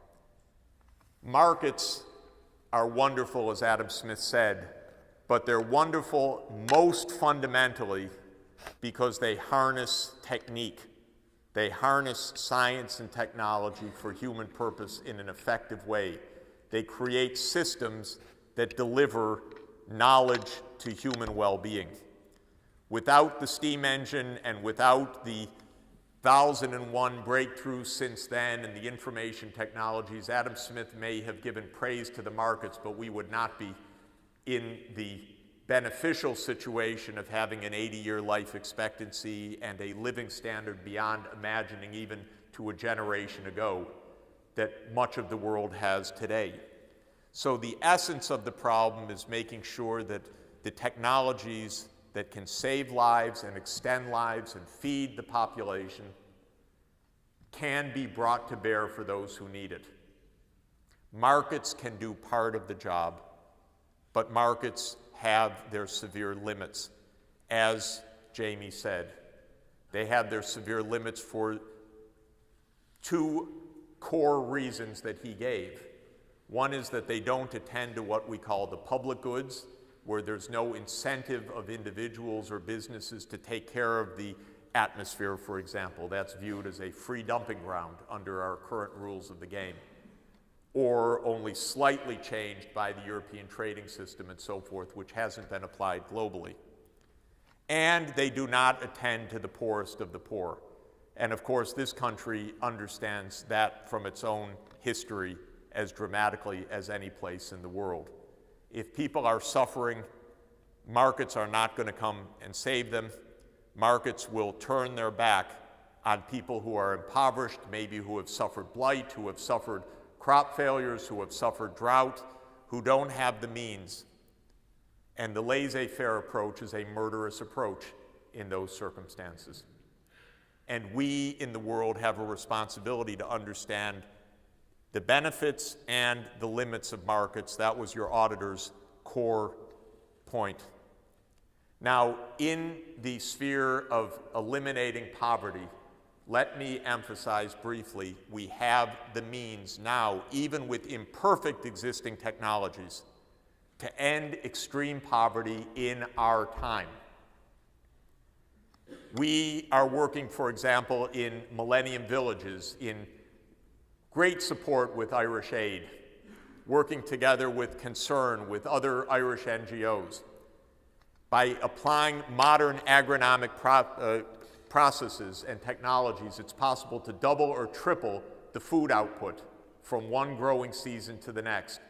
Markets are wonderful, as Adam Smith said, but they're wonderful most fundamentally because they harness technique. They harness science and technology for human purpose in an effective way. They create systems that deliver knowledge to human well-being. Without the steam engine and without the 1,001 breakthroughs since then and the information technologies, Adam Smith may have given praise to the markets, but we would not be in the beneficial situation of having an 80-year life expectancy and a living standard beyond imagining even to a generation ago that much of the world has today. So the essence of the problem is making sure that the technologies that can save lives and extend lives and feed the population can be brought to bear for those who need it. Markets can do part of the job, but markets have their severe limits. As Jamie said, they have their severe limits for two core reasons that he gave. One is that they don't attend to what we call the public goods, where there's no incentive of individuals or businesses to take care of the atmosphere, for example. That's viewed as a free dumping ground under our current rules of the game, or only slightly changed by the European trading system and so forth, which hasn't been applied globally. And they do not attend to the poorest of the poor. And of course, this country understands that from its own history as dramatically as any place in the world. If people are suffering, markets are not going to come and save them. Markets will turn their back on people who are impoverished, maybe who have suffered blight, who have suffered crop failures, who have suffered drought, who don't have the means. And the laissez-faire approach is a murderous approach in those circumstances. And we in the world have a responsibility to understand the benefits and the limits of markets. That was your auditor's core point. Now, in the sphere of eliminating poverty, let me emphasize briefly, we have the means now, even with imperfect existing technologies, to end extreme poverty in our time. We are working, for example, in Millennium Villages in great support with Irish Aid, working together with Concern, with other Irish NGOs. By applying modern agronomic processes and technologies, it's possible to double or triple the food output from one growing season to the next,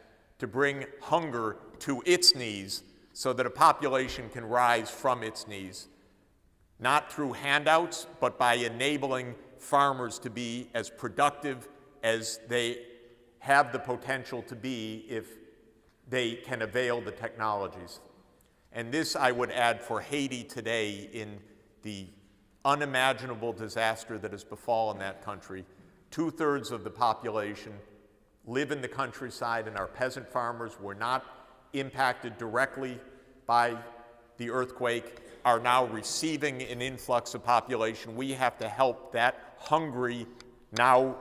to bring hunger to its knees so that a population can rise from its knees, not through handouts, but by enabling farmers to be as productive as they have the potential to be if they can avail the technologies. And this, I would add, for Haiti today in the unimaginable disaster that has befallen that country. 2/3 of the population live in the countryside, and our peasant farmers were not impacted directly by the earthquake, are now receiving an influx of population. We have to help that hungry, now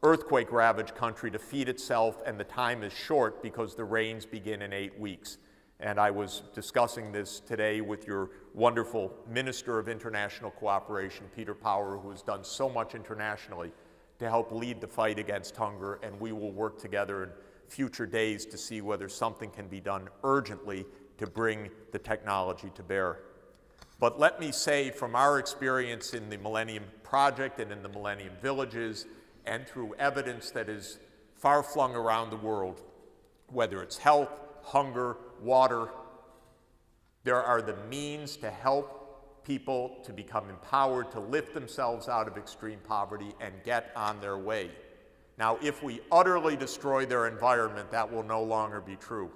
earthquake-ravaged country to feed itself, and the time is short because the rains begin in 8 weeks. And I was discussing this today with your wonderful Minister of International Cooperation, Peter Power, who has done so much internationally to help lead the fight against hunger, and we will work together in future days to see whether something can be done urgently to bring the technology to bear. But let me say, from our experience in the Millennium Project and in the Millennium Villages, and through evidence that is far-flung around the world, whether it's health, hunger, water, there are the means to help people to become empowered, to lift themselves out of extreme poverty and get on their way. Now, if we utterly destroy their environment, that will no longer be true.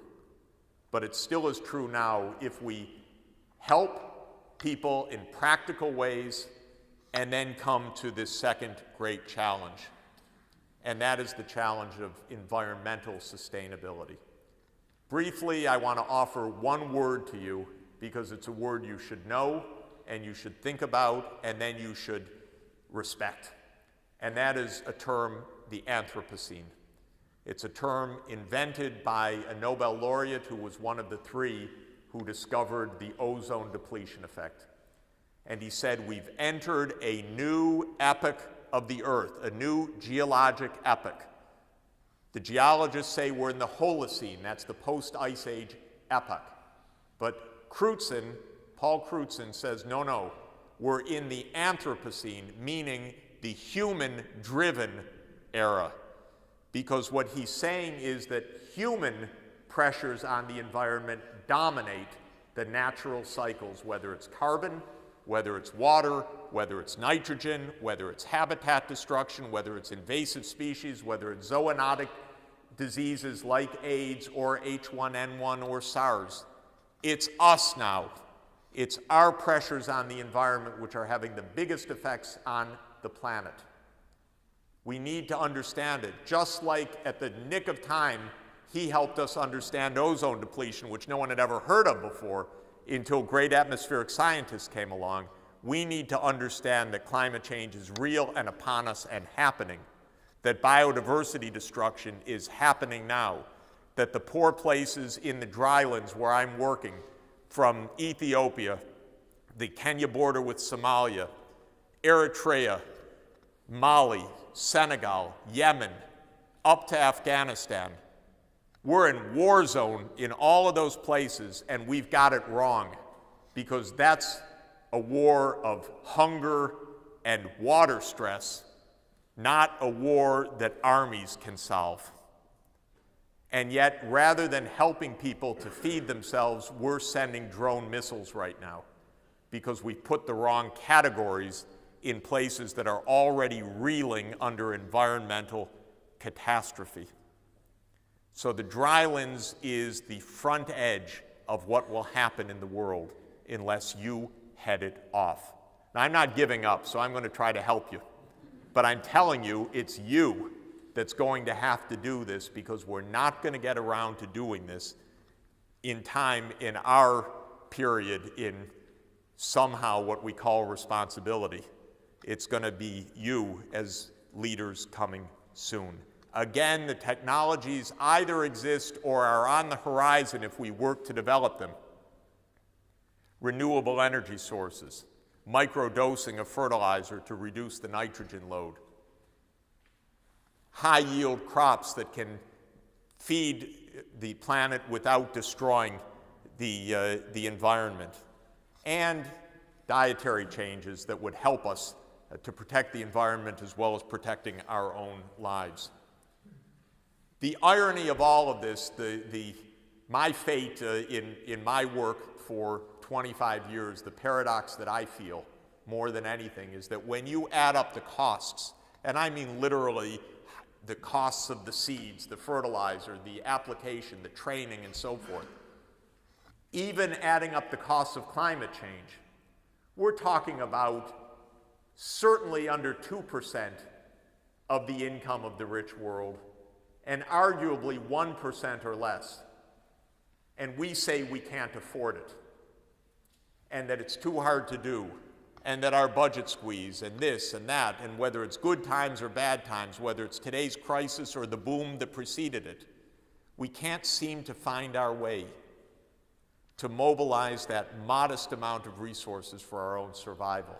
But it still is true now if we help people in practical ways and then come to this second great challenge, and that is the challenge of environmental sustainability. Briefly, I want to offer one word to you because it's a word you should know and you should think about and then you should respect. And that is a term, the Anthropocene. It's a term invented by a Nobel laureate who was one of the three who discovered the ozone depletion effect. And he said, we've entered a new epoch of the Earth, a new geologic epoch. The geologists say we're in the Holocene, that's the post-Ice Age epoch. But Paul Crutzen says, no, we're in the Anthropocene, meaning the human-driven era. Because what he's saying is that human pressures on the environment dominate the natural cycles, whether it's carbon, whether it's water, whether it's nitrogen, whether it's habitat destruction, whether it's invasive species, whether it's zoonotic diseases like AIDS or H1N1 or SARS. It's us now. It's our pressures on the environment which are having the biggest effects on the planet. We need to understand it. Just like at the nick of time, he helped us understand ozone depletion, which no one had ever heard of before until great atmospheric scientists came along. We need to understand that climate change is real and upon us and happening, that biodiversity destruction is happening now, that the poor places in the drylands where I'm working, from Ethiopia, the Kenya border with Somalia, Eritrea, Mali, Senegal, Yemen, up to Afghanistan. We're in war zone in all of those places, and we've got it wrong because that's a war of hunger and water stress, not a war that armies can solve. And yet, rather than helping people to feed themselves, we're sending drone missiles right now because we've put the wrong categories in places that are already reeling under environmental catastrophe. So the drylands is the front edge of what will happen in the world unless you head it off. Now, I'm not giving up, so I'm going to try to help you. But I'm telling you, it's you that's going to have to do this because we're not going to get around to doing this in time in our period in somehow what we call responsibility. It's going to be you as leaders coming soon. Again, the technologies either exist or are on the horizon if we work to develop them. Renewable energy sources, microdosing of fertilizer to reduce the nitrogen load, high-yield crops that can feed the planet without destroying the environment, and dietary changes that would help us to protect the environment as well as protecting our own lives. The irony of all of this, my fate in my work for 25 years, the paradox that I feel more than anything is that when you add up the costs, and I mean literally the costs of the seeds, the fertilizer, the application, the training, and so forth, even adding up the costs of climate change, we're talking about certainly under 2% of the income of the rich world, and arguably 1% or less. And we say we can't afford it, and that it's too hard to do, and that our budget squeeze, and this and that, and whether it's good times or bad times, whether it's today's crisis or the boom that preceded it, we can't seem to find our way to mobilize that modest amount of resources for our own survival.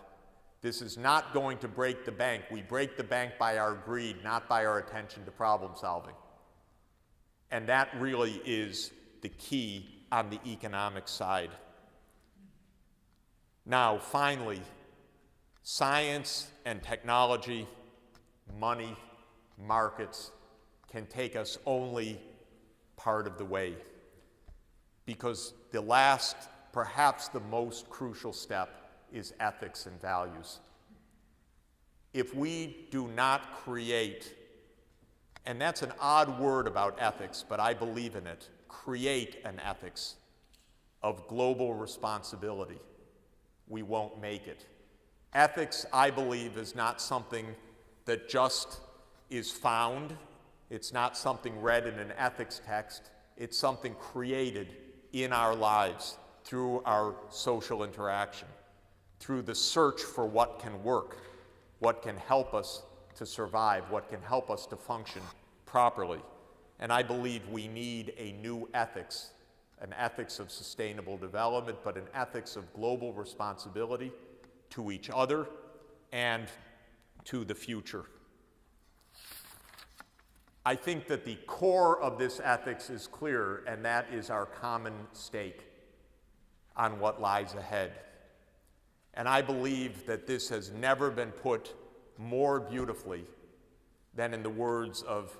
This is not going to break the bank. We break the bank by our greed, not by our attention to problem solving. And that really is the key on the economic side. Now, finally, science and technology, money, markets can take us only part of the way, because the last, perhaps the most crucial step is ethics and values. If we do not create, and that's an odd word about ethics, but I believe in it, create an ethics of global responsibility, we won't make it. Ethics, I believe, is not something that just is found. It's not something read in an ethics text. It's something created in our lives through our social interaction, through the search for what can work, what can help us to survive, what can help us to function properly. And I believe we need a new ethics, an ethics of sustainable development, but an ethics of global responsibility to each other and to the future. I think that the core of this ethics is clear, and that is our common stake on what lies ahead. And I believe that this has never been put more beautifully than in the words of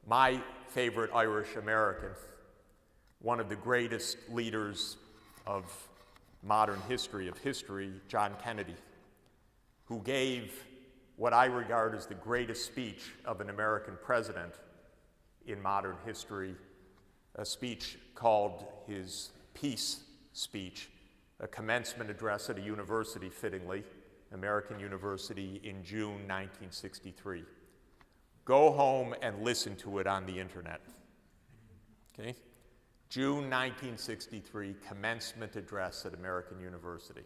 my favorite Irish American, one of the greatest leaders of modern history, John Kennedy, who gave what I regard as the greatest speech of an American president in modern history, a speech called his peace speech, a commencement address at a university, fittingly, American University, in June 1963. Go home and listen to it on the internet. Okay? June 1963, commencement address at American University.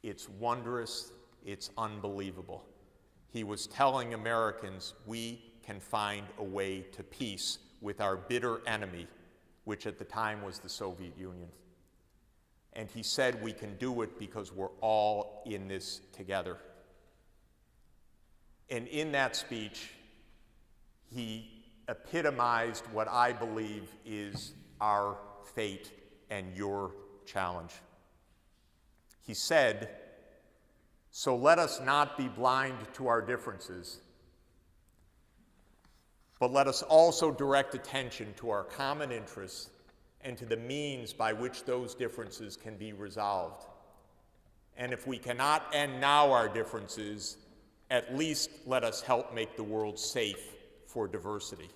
It's wondrous, it's unbelievable. He was telling Americans we can find a way to peace with our bitter enemy, which at the time was the Soviet Union. And he said we can do it because we're all in this together. And in that speech, he epitomized what I believe is our fate and your challenge. He said, "So let us not be blind to our differences, but let us also direct attention to our common interests and to the means by which those differences can be resolved. And if we cannot end now our differences, at least let us help make the world safe for diversity.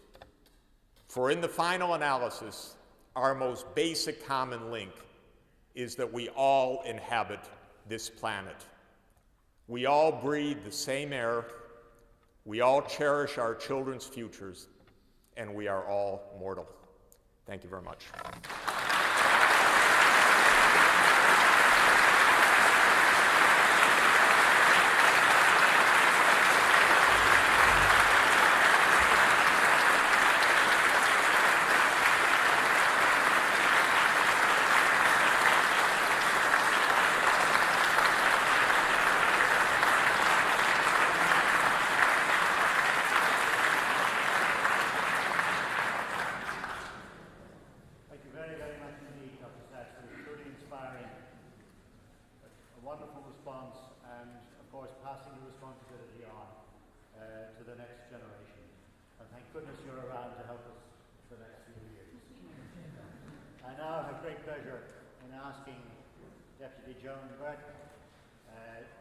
For in the final analysis, our most basic common link is that we all inhabit this planet. We all breathe the same air, we all cherish our children's futures, and we are all mortal." Thank you very much. Thank you very, very much indeed, Dr. Sachs. It was truly inspiring. A wonderful response, and of course passing the responsibility on to the next generation. And thank goodness you're around to help us for the next few years. I now have great pleasure in asking Deputy Joan Burton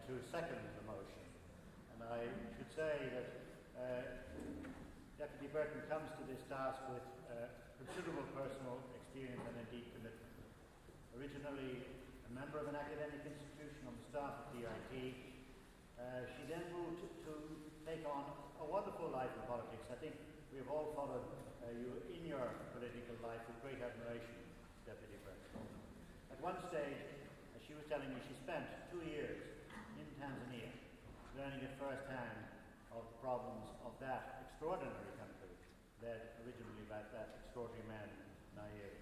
to second the motion. And I should say that Deputy Burton comes to this task with considerable personal experience and indeed commitment. Originally a member of an academic institution on the staff at DIT, she then moved to take on a wonderful life in politics. I think we have all followed you in your political life with great admiration, Deputy Burton. At one stage, as she was telling me, she spent 2 years in Tanzania learning at first hand of the problems of that extraordinary country, led originally by that extraordinary man, Naive,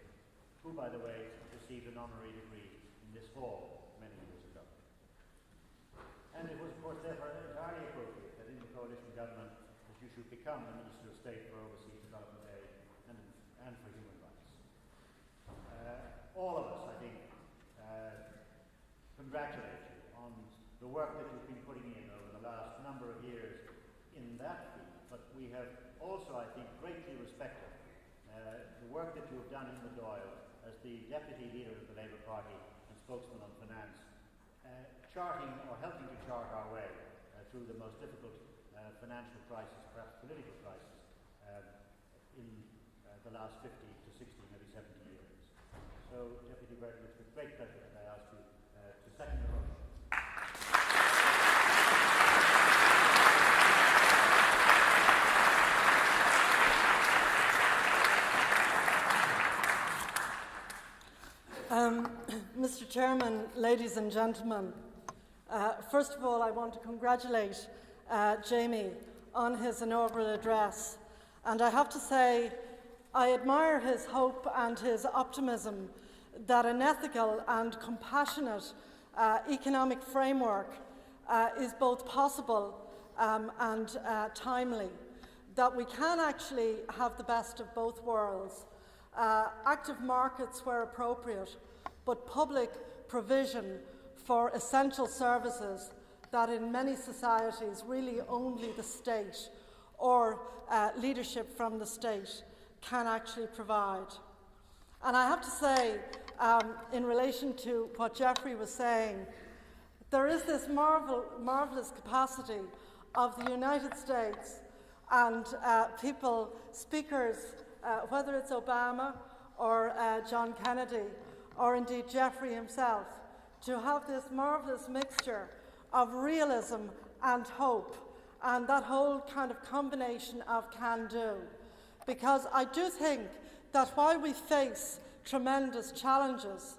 who, by the way, received an honorary degree in this hall many years ago. And it was, of course, therefore entirely appropriate that in the coalition government that you should become the Minister of State for Overseas Development Aid and for Human Rights. All of us, I think, congratulate you on the work that you've been putting in over the last number of years in that field, but we have also, I think, greatly respected the work that you have done in the Dáil as the Deputy Leader of the Labour Party and spokesman on finance, charting or helping to chart our way through the most difficult financial crisis, perhaps political crisis, in the last 50 to 60, maybe 70 years. So, Deputy Burton, it's with great pleasure that I ask you to second the motion. ladies and gentlemen. First of all, I want to congratulate Jamie on his inaugural address. And I have to say, I admire his hope and his optimism that an ethical and compassionate economic framework is both possible and timely, that we can actually have the best of both worlds, active markets where appropriate, but public provision for essential services that in many societies really only the state or leadership from the state can actually provide. And I have to say, in relation to what Jeffrey was saying, there is this marvelous capacity of the United States and people, speakers, whether it's Obama or John Kennedy or indeed Jeffrey himself, to have this marvelous mixture of realism and hope, and that whole kind of combination of can-do. Because I do think that while we face tremendous challenges,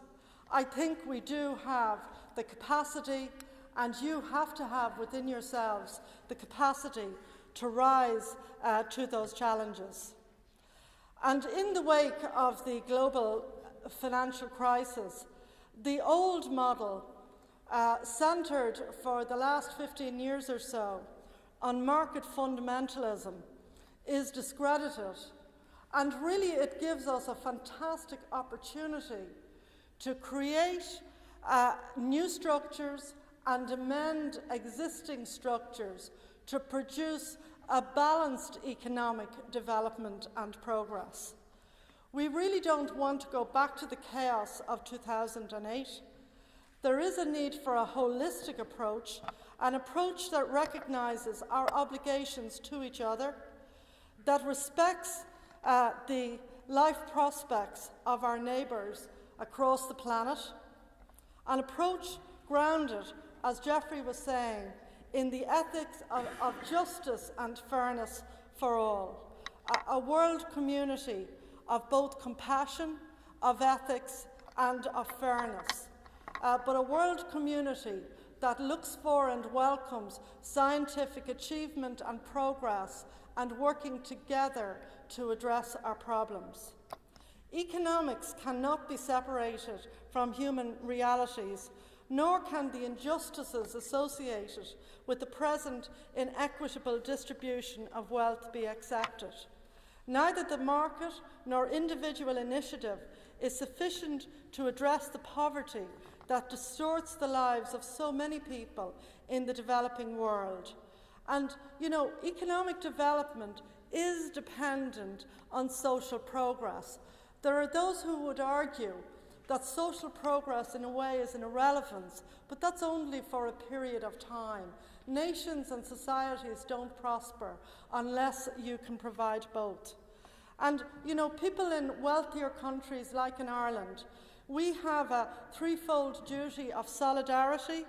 I think we do have the capacity, and you have to have within yourselves the capacity to rise to those challenges. And in the wake of the global financial crisis, the old model centred for the last 15 years or so on market fundamentalism is discredited, and really it gives us a fantastic opportunity to create new structures and amend existing structures to produce a balanced economic development and progress. We really don't want to go back to the chaos of 2008. There is a need for a holistic approach, an approach that recognises our obligations to each other, that respects the life prospects of our neighbours across the planet, an approach grounded, as Jeffrey was saying, in the ethics of justice and fairness for all, a world community of both compassion, of ethics and of fairness, but a world community that looks for and welcomes scientific achievement and progress and working together to address our problems. Economics cannot be separated from human realities, nor can the injustices associated with the present inequitable distribution of wealth be accepted. Neither the market nor individual initiative is sufficient to address the poverty that distorts the lives of so many people in the developing world. And, you know, economic development is dependent on social progress. There are those who would argue that social progress in a way is an irrelevance, but that's only for a period of time. Nations and societies don't prosper unless you can provide both. And, you know, people in wealthier countries like in Ireland, we have a threefold duty of solidarity,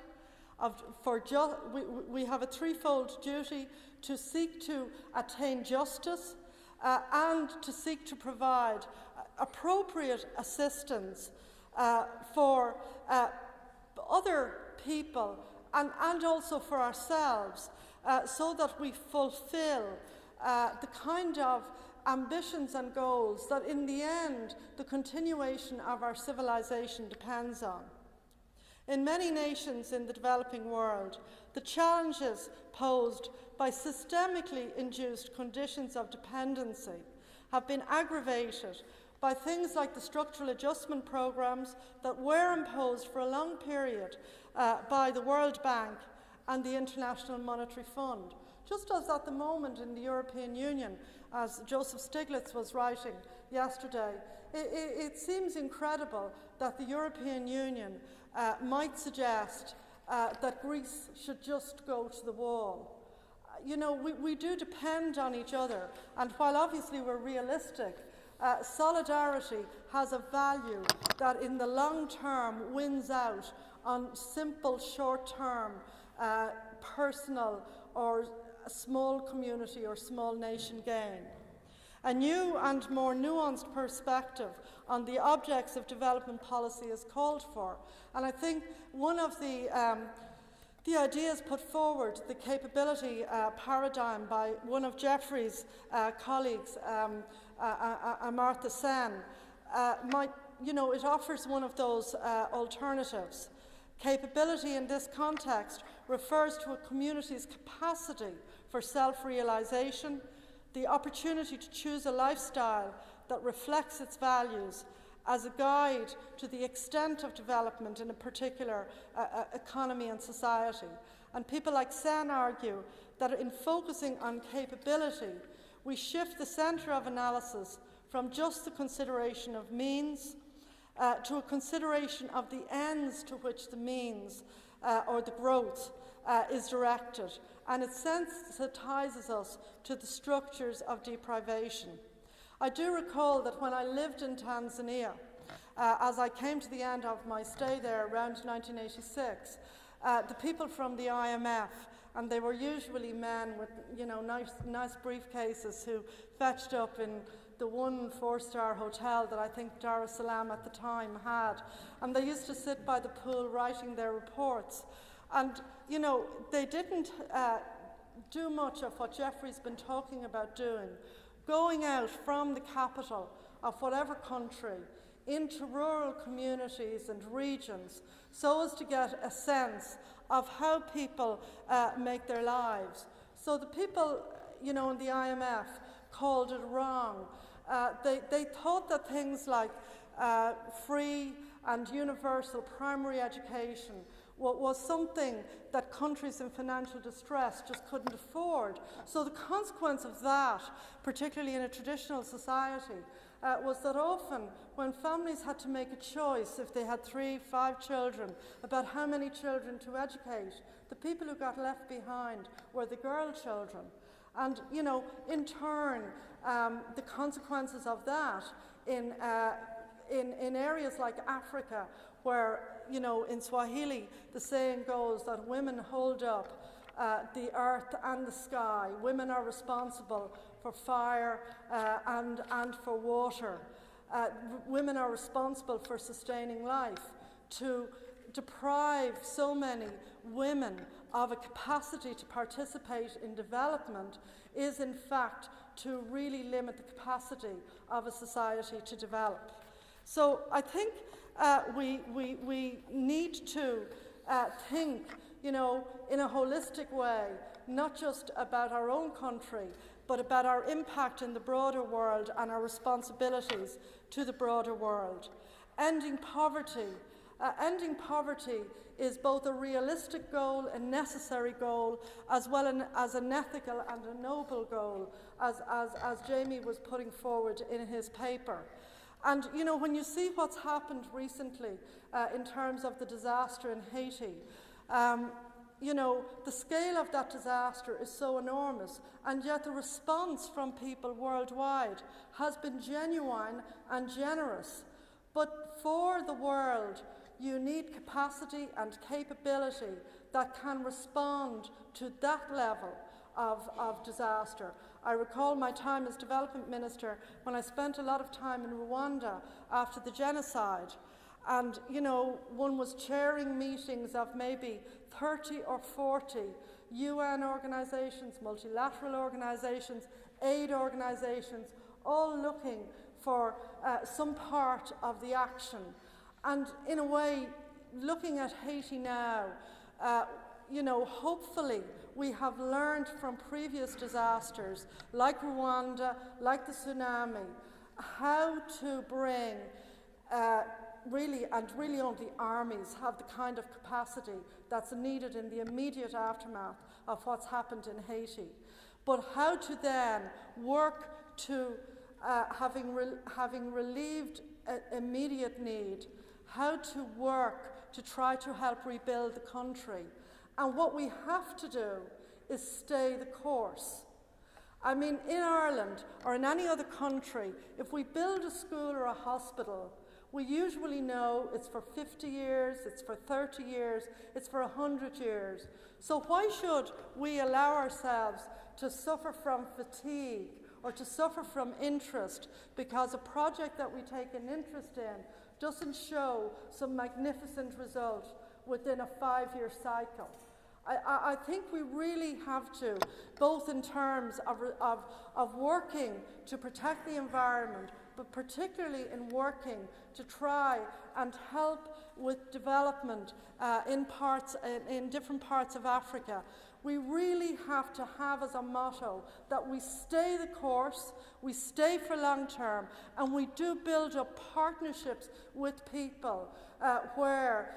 we have a threefold duty to seek to attain justice and to seek to provide appropriate assistance for other people and also for ourselves so that we fulfill the kind of ambitions and goals that in the end the continuation of our civilization depends on. In many nations in the developing world, the challenges posed by systemically induced conditions of dependency have been aggravated by things like the structural adjustment programs that were imposed for a long period by the World Bank and the International Monetary Fund. Just as at the moment in the European Union, as Joseph Stiglitz was writing yesterday, it seems incredible that the European Union might suggest that Greece should just go to the wall. You know, we do depend on each other, and while obviously we're realistic, solidarity has a value that in the long term wins out on simple short-term personal or small community or small nation gain. A new and more nuanced perspective on the objects of development policy is called for. And I think one of the ideas put forward, the capability paradigm by one of Jeffrey's colleagues, Amartya Sen, it offers one of those alternatives. Capability in this context refers to a community's capacity for self-realization, the opportunity to choose a lifestyle that reflects its values as a guide to the extent of development in a particular economy and society. And people like Sen argue that in focusing on capability, we shift the centre of analysis from just the consideration of means to a consideration of the ends to which the means or the growth is directed, and it sensitizes us to the structures of deprivation. I do recall that when I lived in Tanzania, as I came to the end of my stay there around 1986, the people from the IMF, and they were usually men with nice briefcases who fetched up in the one 4-star hotel that I think Dar es Salaam at the time had, and they used to sit by the pool writing their reports. And they didn't do much of what Jeffrey's been talking about doing, going out from the capital of whatever country into rural communities and regions so as to get a sense of how people make their lives. So the people, in the IMF called it wrong. They thought that things like free and universal primary education was something that countries in financial distress just couldn't afford. So the consequence of that, particularly in a traditional society, was that often when families had to make a choice, if they had 3, 5 children, about how many children to educate, the people who got left behind were the girl children. And, in turn, the consequences of that in areas like Africa, where, in Swahili, the saying goes that women hold up the earth and the sky. Women are responsible for fire and for water. Women are responsible for sustaining life. To deprive so many women of a capacity to participate in development is, in fact, to really limit the capacity of a society to develop. So I think we need to think, in a holistic way, not just about our own country, but about our impact in the broader world and our responsibilities to the broader world. Ending poverty is both a realistic goal, a necessary goal, as well as an ethical and a noble goal, as Jamie was putting forward in his paper. And, when you see what's happened recently in terms of the disaster in Haiti, the scale of that disaster is so enormous, and yet the response from people worldwide has been genuine and generous. But for the world, you need capacity and capability that can respond to that level of disaster. I recall my time as development minister when I spent a lot of time in Rwanda after the genocide. And, one was chairing meetings of maybe 30 or 40 UN organizations, multilateral organizations, aid organizations, all looking for some part of the action. And in a way, looking at Haiti now, hopefully we have learned from previous disasters, like Rwanda, like the tsunami, how to bring really only armies have the kind of capacity that's needed in the immediate aftermath of what's happened in Haiti. But how to then work to, having relieved immediate need, how to work to try to help rebuild the country. And what we have to do is stay the course. I mean, in Ireland or in any other country, if we build a school or a hospital, we usually know it's for 50 years, it's for 30 years, it's for 100 years. So why should we allow ourselves to suffer from fatigue or to suffer from interest because a project that we take an interest in doesn't show some magnificent result within a 5-year cycle. I think we really have to, both in terms of working to protect the environment, but particularly in working to try and help with development in different parts of Africa. We really have to have as a motto that we stay the course, we stay for long term, and we do build up partnerships with people where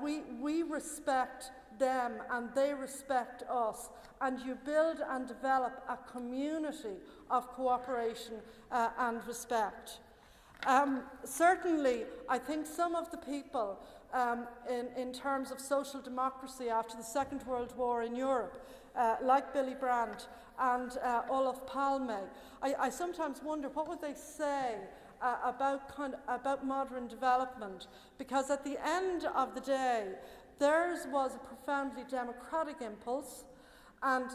we respect them and they respect us, and you build and develop a community of cooperation and respect. Certainly, I think some of the people in terms of social democracy after the Second World War in Europe, like Billy Brandt and Olof Palme, I sometimes wonder what would they say about modern development, because at the end of the day, theirs was a profoundly democratic impulse, and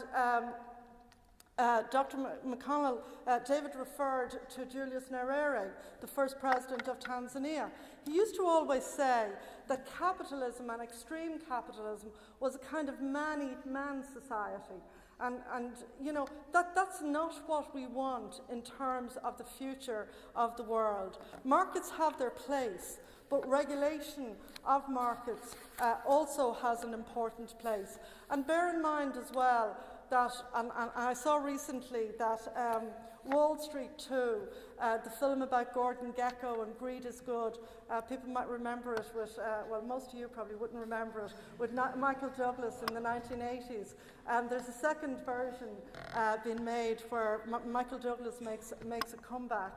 Dr. McConnell, David referred to Julius Nyerere, the first president of Tanzania. He used to always say that capitalism and extreme capitalism was a kind of man-eat-man society. And you know, that's not what we want in terms of the future of the world. Markets have their place, but regulation of markets also has an important place. And bear in mind as well that, and I saw recently that Wall Street 2, the film about Gordon Gekko and Greed is Good, people might remember it with, well, most of you probably wouldn't remember it, with Michael Douglas in the 1980s. There's a second version being made where Michael Douglas makes a comeback.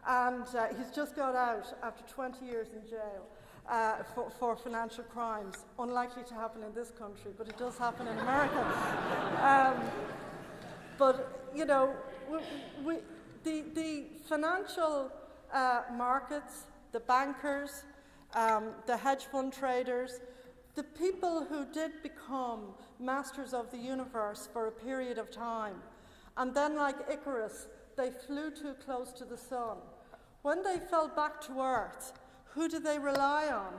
And he's just got out after 20 years in jail for financial crimes. Unlikely to happen in this country, but it does happen in America. But, you know, the financial markets, the bankers, the hedge fund traders, the people who did become masters of the universe for a period of time, and then like Icarus, they flew too close to the sun. When they fell back to earth, who did they rely on?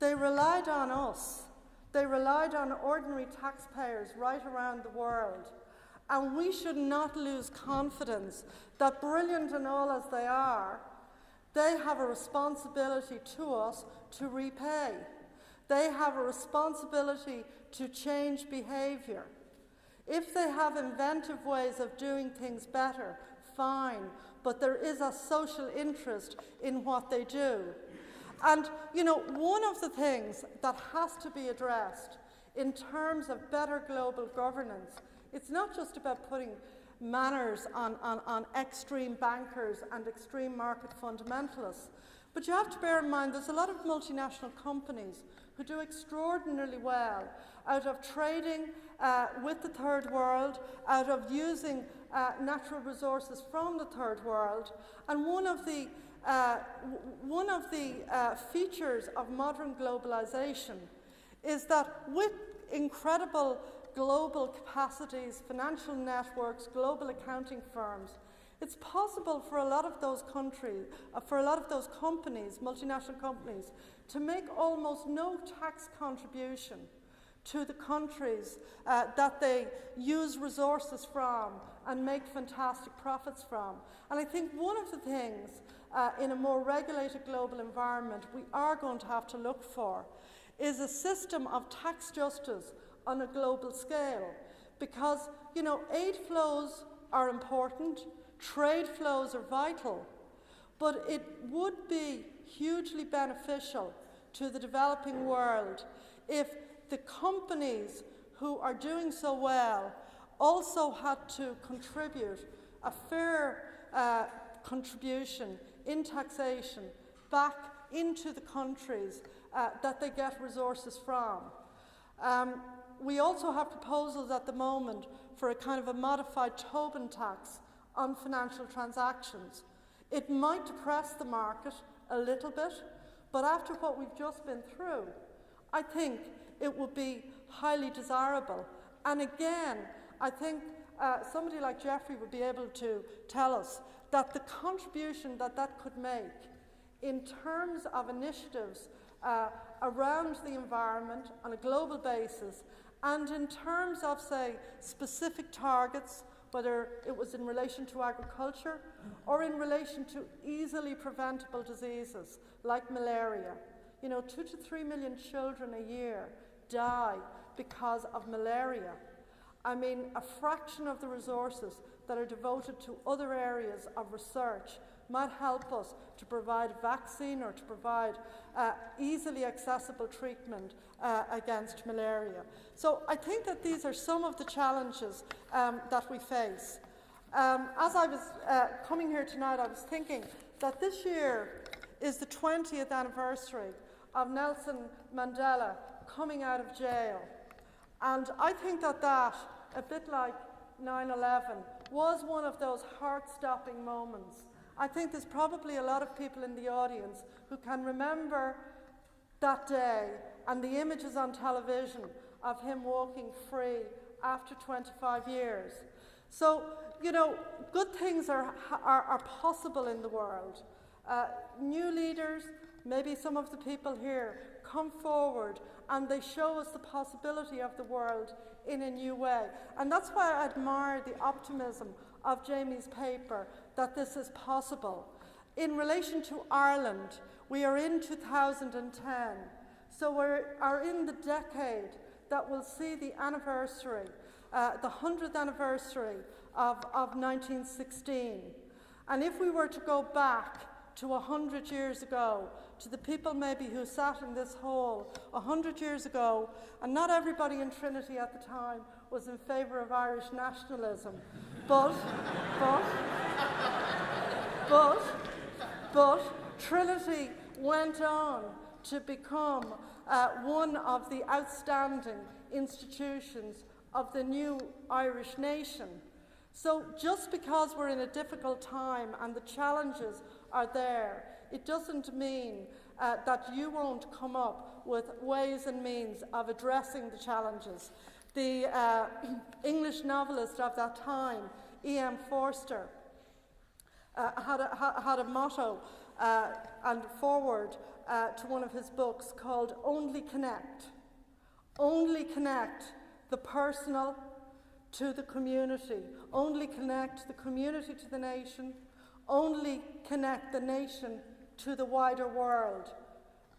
They relied on us. They relied on ordinary taxpayers right around the world. And we should not lose confidence that, brilliant and all as they are, they have a responsibility to us to repay. They have a responsibility to change behaviour. If they have inventive ways of doing things better, fine, but there is a social interest in what they do. And, you know, one of the things that has to be addressed in terms of better global governance, it's not just about putting manners on extreme bankers and extreme market fundamentalists, but you have to bear in mind there's a lot of multinational companies who do extraordinarily well out of trading with the third world, out of using natural resources from the third world. And one of the features of modern globalization is that with incredible global capacities, financial networks, global accounting firms, it's possible for a lot of those countries, for a lot of those companies, multinational companies, to make almost no tax contribution to the countries that they use resources from and make fantastic profits from. And I think one of the things in a more regulated global environment we are going to have to look for is a system of tax justice on a global scale. Because, you know, aid flows are important, trade flows are vital, but it would be hugely beneficial to the developing world if the companies who are doing so well also had to contribute a fair contribution in taxation back into the countries that they get resources from. We also have proposals at the moment for a kind of a modified Tobin tax on financial transactions. It might depress the market a little bit, but after what we've just been through, I think it would be highly desirable. And again, I think somebody like Jeffrey would be able to tell us that the contribution that that could make in terms of initiatives around the environment on a global basis, and in terms of, say, specific targets, whether it was in relation to agriculture or in relation to easily preventable diseases like malaria. 2 to 3 million children a year die because of malaria. I mean, a fraction of the resources that are devoted to other areas of research might help us to provide a vaccine or to provide easily accessible treatment against malaria. So I think that these are some of the challenges that we face. As I was coming here tonight, I was thinking that this year is the 20th anniversary of Nelson Mandela coming out of jail. And I think that that, a bit like 9/11, was one of those heart-stopping moments. I think there's probably a lot of people in the audience who can remember that day and the images on television of him walking free after 25 years. So, good things are possible in the world. New leaders, maybe some of the people here, come forward and they show us the possibility of the world in a new way. And that's why I admire the optimism of Jamie's paper, that this is possible. In relation to Ireland, we are in 2010, so we are in the decade that will see the anniversary, the 100th anniversary of 1916. And if we were to go back to 100 years ago, to the people maybe who sat in this hall 100 years ago, and not everybody in Trinity at the time was in favour of Irish nationalism, but Trinity went on to become one of the outstanding institutions of the new Irish nation. So just because we're in a difficult time and the challenges are there, it doesn't mean that you won't come up with ways and means of addressing the challenges. The English novelist of that time, E.M. Forster, had a motto and forward to one of his books called Only Connect. Only connect the personal to the community. Only connect the community to the nation. Only connect the nation to the wider world.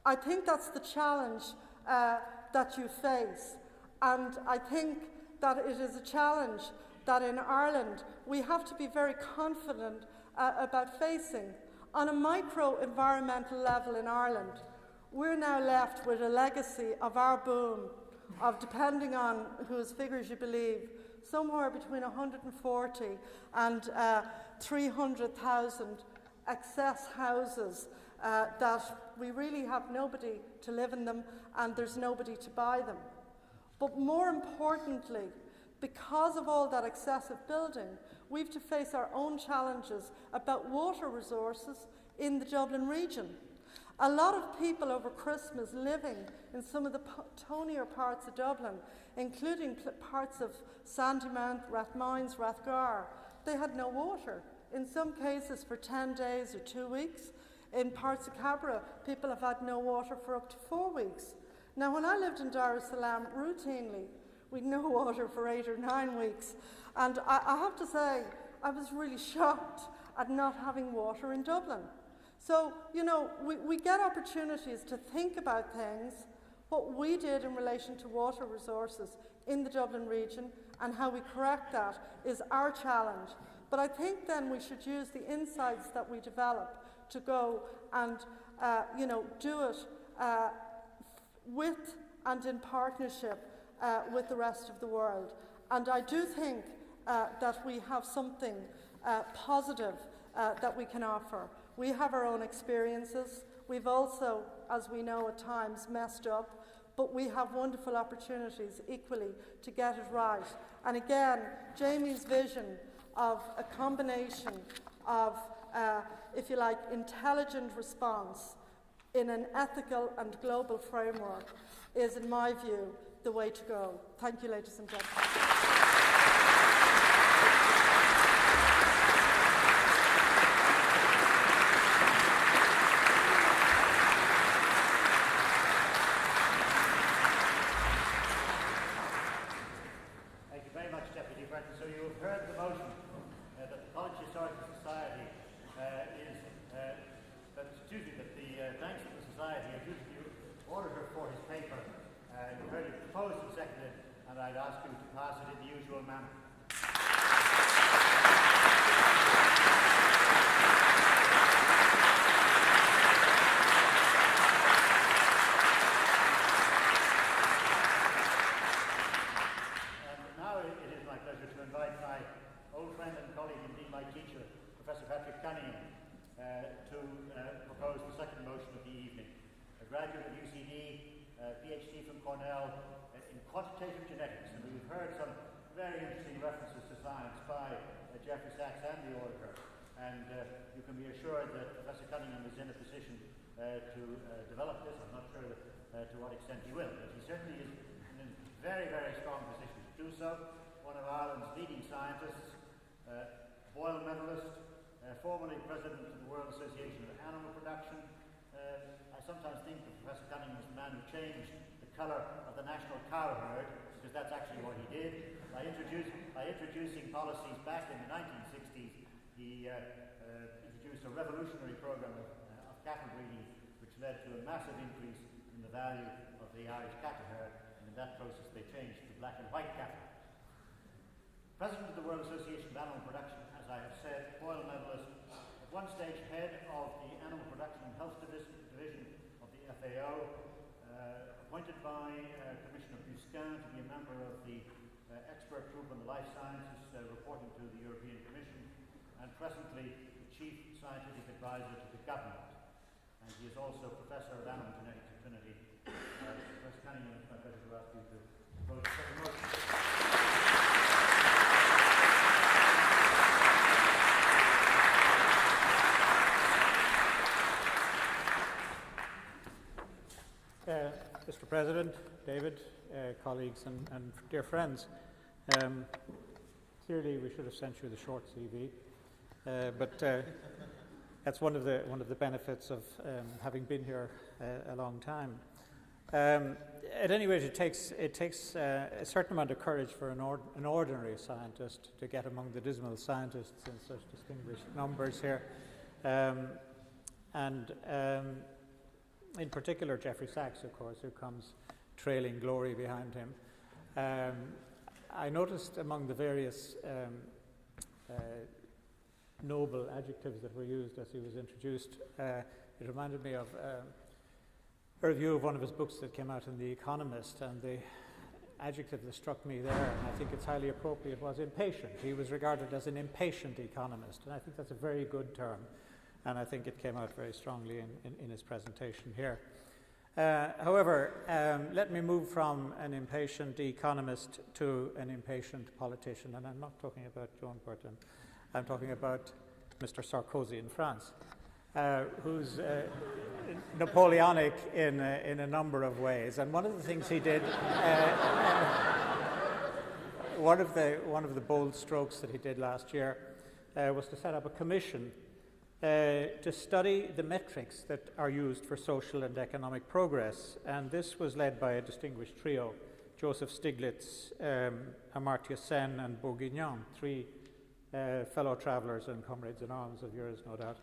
I think that's the challenge that you face. And I think that it is a challenge that in Ireland we have to be very confident about facing. On a micro-environmental level in Ireland, we're now left with a legacy of our boom of, depending on whose figures you believe, somewhere between 140 and 300,000 excess houses that we really have nobody to live in them and there's nobody to buy them. But more importantly, because of all that excessive building, we've to face our own challenges about water resources in the Dublin region. A lot of people over Christmas living in some of the tonier parts of Dublin, including parts of Sandymount, Rathmines, Rathgar, they had no water. In some cases for 10 days or 2 weeks. In parts of Cabra, people have had no water for up to 4 weeks. Now, when I lived in Dar es Salaam, routinely, we'd no water for 8 or 9 weeks. And I have to say, I was really shocked at not having water in Dublin. So, we get opportunities to think about things, what we did in relation to water resources in the Dublin region, and how we correct that is our challenge. But I think then we should use the insights that we develop to go and, do it with and in partnership with the rest of the world. And I do think that we have something positive that we can offer. We have our own experiences. We've also, as we know, at times messed up, but we have wonderful opportunities equally to get it right. And again, Jamie's vision of a combination of, if you like, intelligent response in an ethical and global framework is, in my view, the way to go. Thank you, ladies and gentlemen. much, Deputy President. So you have heard the motion that the College Historical Society that the thanks of the Society are due to the Auditor for his paper. You've heard it proposed and seconded, and I'd ask you to pass it in the usual manner. Propose the second motion of the evening. A graduate of UCD, PhD from Cornell in quantitative genetics, and we've heard some very interesting references to science by Jeffrey Sachs and the Auditor, and you can be assured that Professor Cunningham is in a position to develop this. I'm not sure to what extent he will, but he certainly is in a very, very strong position to do so. One of Ireland's leading scientists, Boyle medalist, formerly president of the World Association of Animal Production. I sometimes think that Professor Cunningham was the man who changed the colour of the national cow herd, because that's actually what he did. By introducing policies back in the 1960s, he introduced a revolutionary program of cattle breeding, which led to a massive increase in the value of the Irish cattle herd, and in that process they changed to black and white cattle. President of the World Association of Animal Production, as I have said, Boyle medalist, at one stage head of the Animal Production and Health Division of the FAO, appointed by Commissioner Busquin to be a member of the expert group on the life sciences reporting to the European Commission, and presently the Chief Scientific Advisor to the Government. And he is also Professor of Animal Genetics at Trinity. Professor Cunningham, it's my pleasure to ask you to propose the second motion. Mr. President, David, colleagues and dear friends, clearly we should have sent you the short CV, but that's one of the benefits of having been here a long time. At any rate, it takes a certain amount of courage for an ordinary scientist to get among the dismal scientists in such distinguished numbers here, in particular, Jeffrey Sachs, of course, who comes trailing glory behind him. I noticed among the various noble adjectives that were used as he was introduced, it reminded me of a review of one of his books that came out in The Economist, and the adjective that struck me there, and I think it's highly appropriate, was impatient. He was regarded as an impatient economist, and I think that's a very good term. And I think it came out very strongly in his presentation here. However, let me move from an impatient economist to an impatient politician, and I'm not talking about Joan Burton. I'm talking about Mr. Sarkozy in France, who's Napoleonic in a number of ways. And one of the things he did, one of the bold strokes that he did last year was to set up a commission to study the metrics that are used for social and economic progress. And this was led by a distinguished trio, Joseph Stiglitz, Amartya Sen and Bourguignon, three fellow travellers and comrades in arms of yours, no doubt.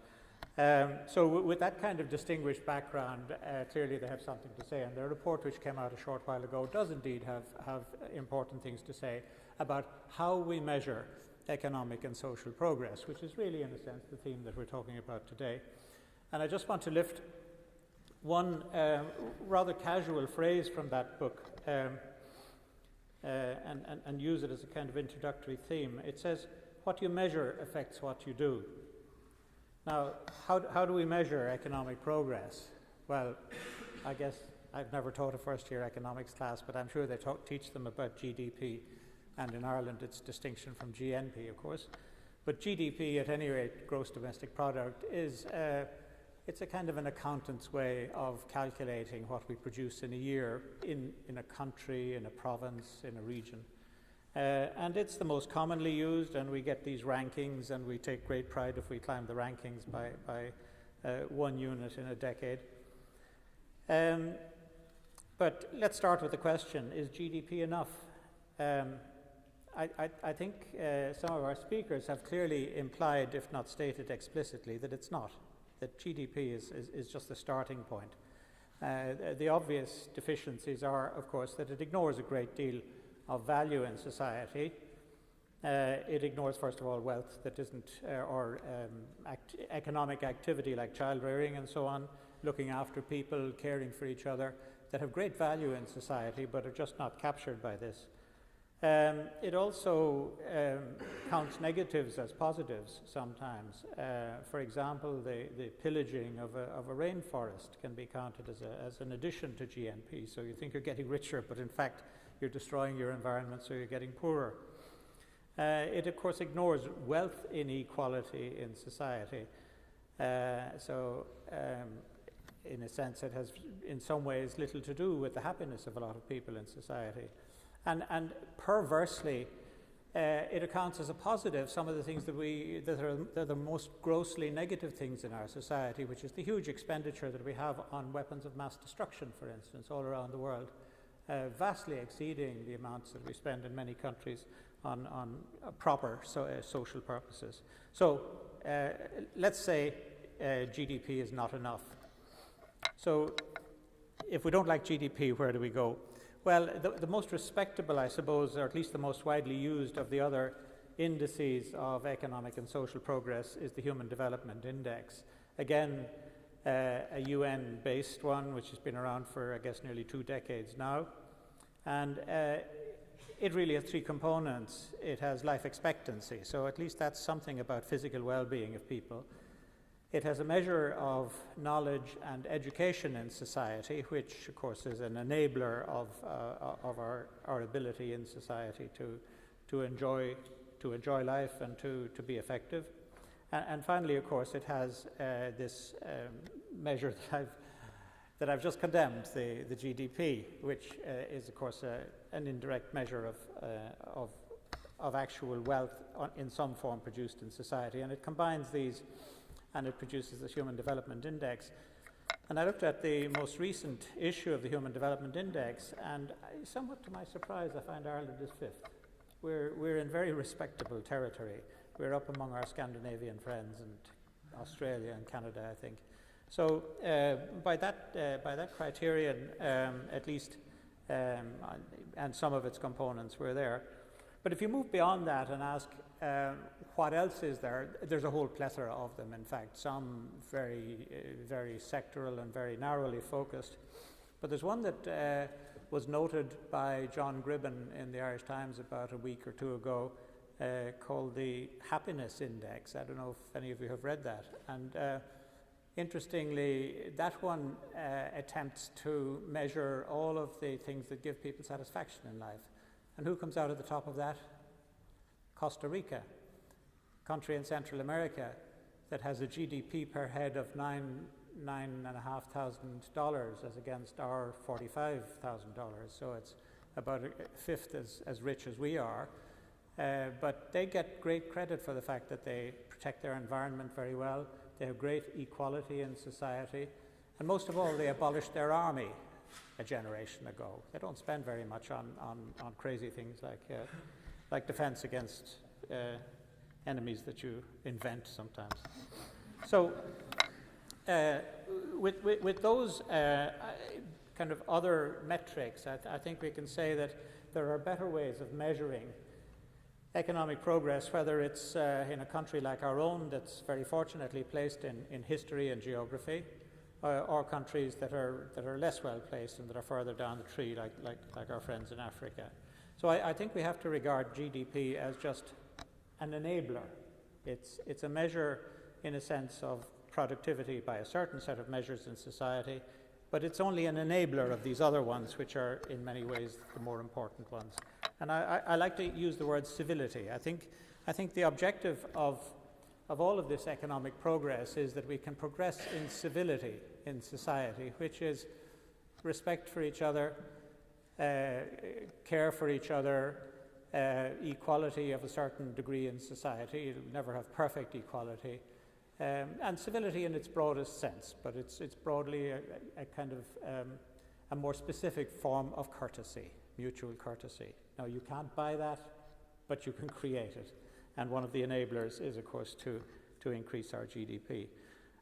So with that kind of distinguished background, clearly they have something to say. And their report, which came out a short while ago, does indeed have important things to say about how we measure economic and social progress, which is really, in a sense, the theme that we're talking about today. And I just want to lift one rather casual phrase from that book and use it as a kind of introductory theme. It says, what you measure affects what you do. Now, how do we measure economic progress? Well, I guess I've never taught a first-year economics class, but I'm sure they teach them about GDP. And in Ireland, it's distinction from GNP, of course. But GDP, at any rate, gross domestic product, is it's a kind of an accountant's way of calculating what we produce in a year in a country, in a province, in a region. And it's the most commonly used, and we get these rankings, and we take great pride if we climb the rankings by 1 unit in a decade. But let's start with the question, is GDP enough? I think some of our speakers have clearly implied, if not stated explicitly, that it's not, that GDP is just the starting point. The obvious deficiencies are, of course, that it ignores a great deal of value in society. It ignores, first of all, wealth that isn't, economic activity like child rearing and so on, looking after people, caring for each other, that have great value in society but are just not captured by this. It also counts negatives as positives sometimes. For example, the pillaging of a rainforest can be counted as an addition to GNP. So you think you're getting richer, but in fact you're destroying your environment, so you're getting poorer. It, of course, ignores wealth inequality in society. In a sense, it has, in some ways, little to do with the happiness of a lot of people in society. And perversely, it accounts as a positive some of the things that are the most grossly negative things in our society, which is the huge expenditure that we have on weapons of mass destruction, for instance, all around the world, vastly exceeding the amounts that we spend in many countries on proper social purposes. So let's say GDP is not enough. So if we don't like GDP, where do we go? Well, the most respectable, I suppose, or at least the most widely used of the other indices of economic and social progress is the Human Development Index. Again, a UN-based one, which has been around for, I guess, nearly 2 decades now. And it really has 3 components. It has life expectancy, so at least that's something about physical well-being of people. It has a measure of knowledge and education in society, which, of course, is an enabler of our ability in society to enjoy life and to be effective. And finally, of course, it has this measure that I've just condemned, the GDP, which is, of course, an indirect measure of actual wealth in some form produced in society. And it combines these, and it produces the Human Development Index. And I looked at the most recent issue of the Human Development Index, and somewhat to my surprise, I find Ireland is 5th. We're in very respectable territory. We're up among our Scandinavian friends and Australia and Canada, I think. So by that criterion, at least, and some of its components were there. But if you move beyond that and ask what else is there, there's a whole plethora of them, in fact, some very sectoral and very narrowly focused. But there's one that was noted by John Gribben in the Irish Times about a week or 2 ago, called the Happiness Index. I don't know if any of you have read that. And interestingly, that one attempts to measure all of the things that give people satisfaction in life. And who comes out at the top of that? Costa Rica, a country in Central America that has a GDP per head of $9,500 as against our $45,000. So it's about a 5th as rich as we are. But they get great credit for the fact that they protect their environment very well. They have great equality in society. And most of all, they abolished their army a generation ago. They don't spend very much on crazy things like defense against enemies that you invent sometimes. So with those kind of other metrics, I think we can say that there are better ways of measuring economic progress, whether it's in a country like our own that's very fortunately placed in history and geography, or countries that are less well placed and that are further down the tree, like our friends in Africa. So I think we have to regard GDP as just an enabler. It's a measure, in a sense, of productivity by a certain set of measures in society, but it's only an enabler of these other ones, which are in many ways the more important ones. And I like to use the word civility. I think the objective of all of this economic progress is that we can progress in civility in society, which is respect for each other, care for each other, equality of a certain degree in society. You'll never have perfect equality. And civility in its broadest sense, but it's broadly a kind of a more specific form of courtesy, mutual courtesy. Now, you can't buy that but you can create it. And one of the enablers is, of course, to increase our GDP.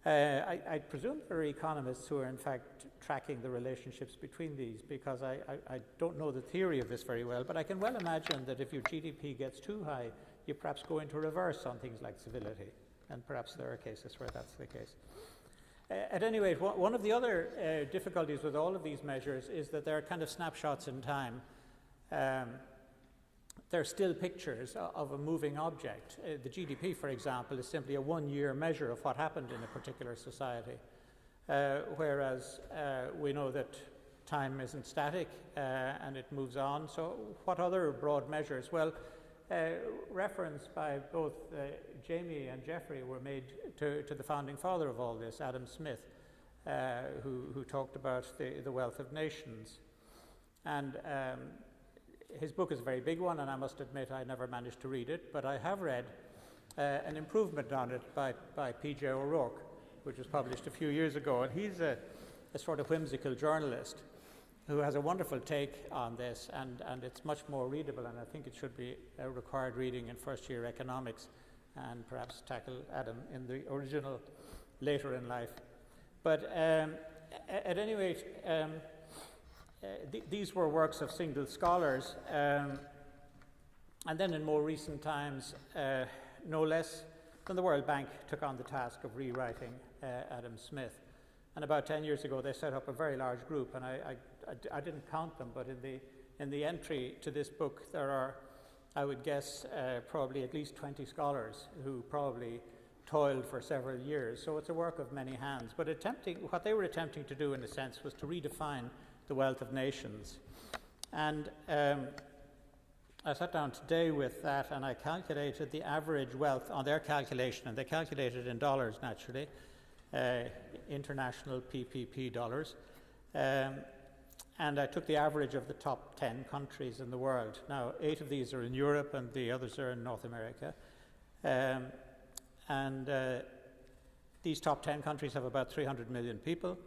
I presume there are economists who are, in fact, tracking the relationships between these, because I don't know the theory of this very well, but I can well imagine that if your GDP gets too high, you perhaps go into reverse on things like civility, and perhaps there are cases where that's the case. At any rate, one of the other difficulties with all of these measures is that they're kind of snapshots in time. They're still pictures of a moving object. The GDP, for example, is simply a one-year measure of what happened in a particular society, whereas we know that time isn't static and it moves on. So what other broad measures? Well, reference by both Jamie and Jeffrey were made to the founding father of all this, Adam Smith, who talked about the wealth of nations. And his book is a very big one, and I must admit I never managed to read it, but I have read an improvement on it by P.J. O'Rourke, which was published a few years ago. And he's a sort of whimsical journalist who has a wonderful take on this, and it's much more readable, and I think it should be a required reading in first-year economics, and perhaps tackle Adam in the original later in life. But at any rate, these were works of single scholars, and then in more recent times, no less than the World Bank took on the task of rewriting Adam Smith. And about 10 years ago, they set up a very large group, and I didn't count them, but in the entry to this book, there are, I would guess, probably at least 20 scholars who probably toiled for several years. So it's a work of many hands. But what they were attempting to do, in a sense, was to redefine the wealth of nations. And I sat down today with that, and I calculated the average wealth on their calculation, and they calculated in dollars, naturally, international PPP dollars. And I took the average of the top 10 countries in the world. Now, 8 of these are in Europe, and the others are in North America. These top 10 countries have about 300 million people,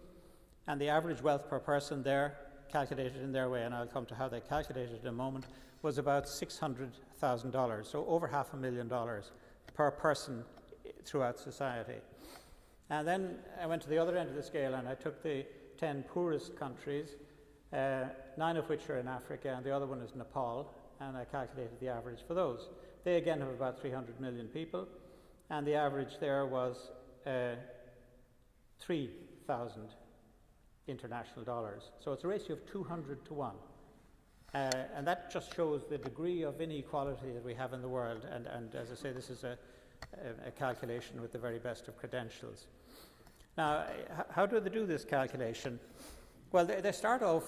and the average wealth per person there, calculated in their way, and I'll come to how they calculated it in a moment, was about $600,000, so over $500,000 per person throughout society. And then I went to the other end of the scale, and I took the 10 poorest countries, 9 of which are in Africa, and the other one is Nepal, and I calculated the average for those. They again have about 300 million people, and the average there was 3,000 international dollars. So it's a ratio of 200 to 1. And that just shows the degree of inequality that we have in the world. And as I say, this is a calculation with the very best of credentials. Now, how do they do this calculation? Well, they start off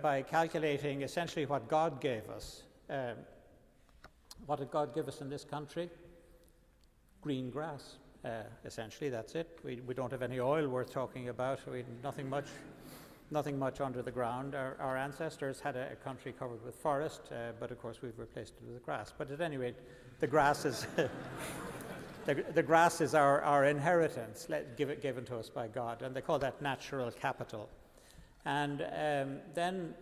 by calculating essentially what God gave us. What did God give us in this country? Green grass. Essentially, that's it. We don't have any oil worth talking about. Nothing much under the ground. Our ancestors had a country covered with forest, but of course we've replaced it with grass. But at any rate, the grass is the grass is our inheritance, given to us by God, and they call that natural capital. And then,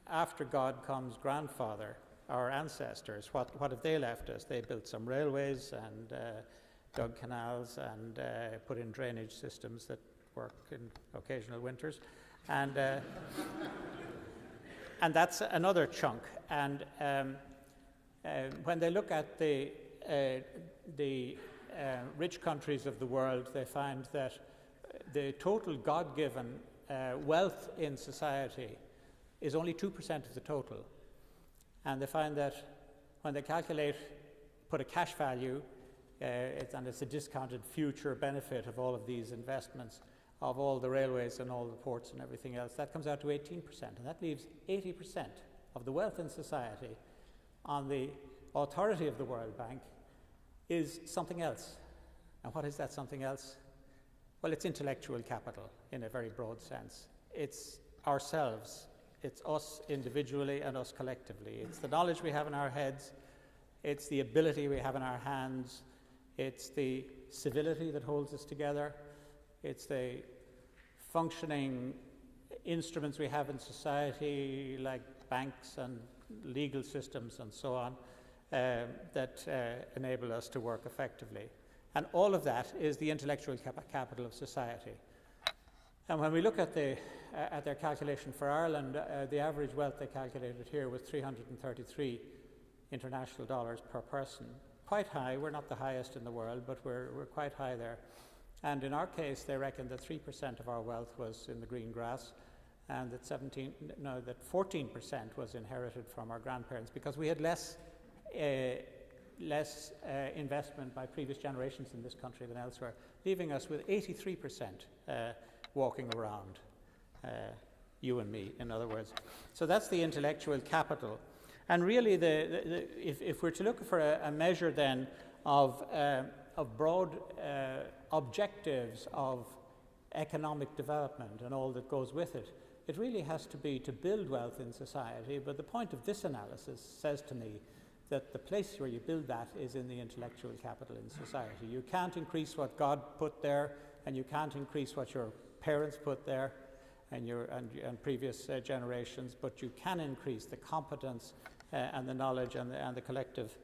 after God comes grandfather, our ancestors. What have they left us? They built some railways and dug canals and put in drainage systems that work in occasional winters, and that's another chunk. And when they look at the rich countries of the world, they find that the total God-given wealth in society is only 2% of the total. And they find that when they put a cash value, and it's a discounted future benefit of all of these investments, of all the railways and all the ports and everything else, that comes out to 18%. And that leaves 80% of the wealth in society on the authority of the World Bank is something else. And what is that something else? Well, it's intellectual capital in a very broad sense. It's ourselves. It's us individually and us collectively. It's the knowledge we have in our heads. It's the ability we have in our hands. It's the civility that holds us together. It's the functioning instruments we have in society, like banks and legal systems and so on. that enable us to work effectively. And all of that is the intellectual capital of society. And when we look at their calculation for Ireland, the average wealth they calculated here was 333 international dollars per person. Quite high. We're not the highest in the world, but we're quite high there. And in our case, they reckoned that 3% of our wealth was in the green grass, and that 14% was inherited from our grandparents, because we had less investment by previous generations in this country than elsewhere, leaving us with 83% walking around, you and me, in other words. So that's the intellectual capital. And really, if we're to look for a measure then of broad objectives of economic development and all that goes with it, it really has to be to build wealth in society. But the point of this analysis says to me that the place where you build that is in the intellectual capital in society. You can't increase what God put there, and you can't increase what your parents put there and previous generations, but you can increase the competence and the knowledge and the collective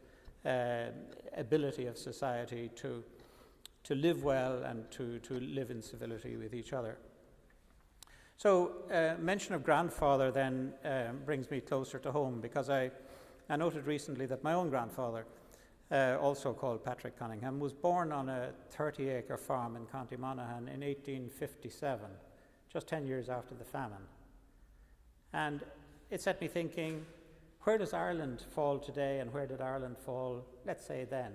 ability of society to live well and to live in civility with each other. So mention of grandfather then brings me closer to home, because I noted recently that my own grandfather, also called Patrick Cunningham, was born on a 30-acre farm in County Monaghan in 1857, just 10 years after the famine. And it set me thinking, where does Ireland fall today, and where did Ireland fall, let's say then,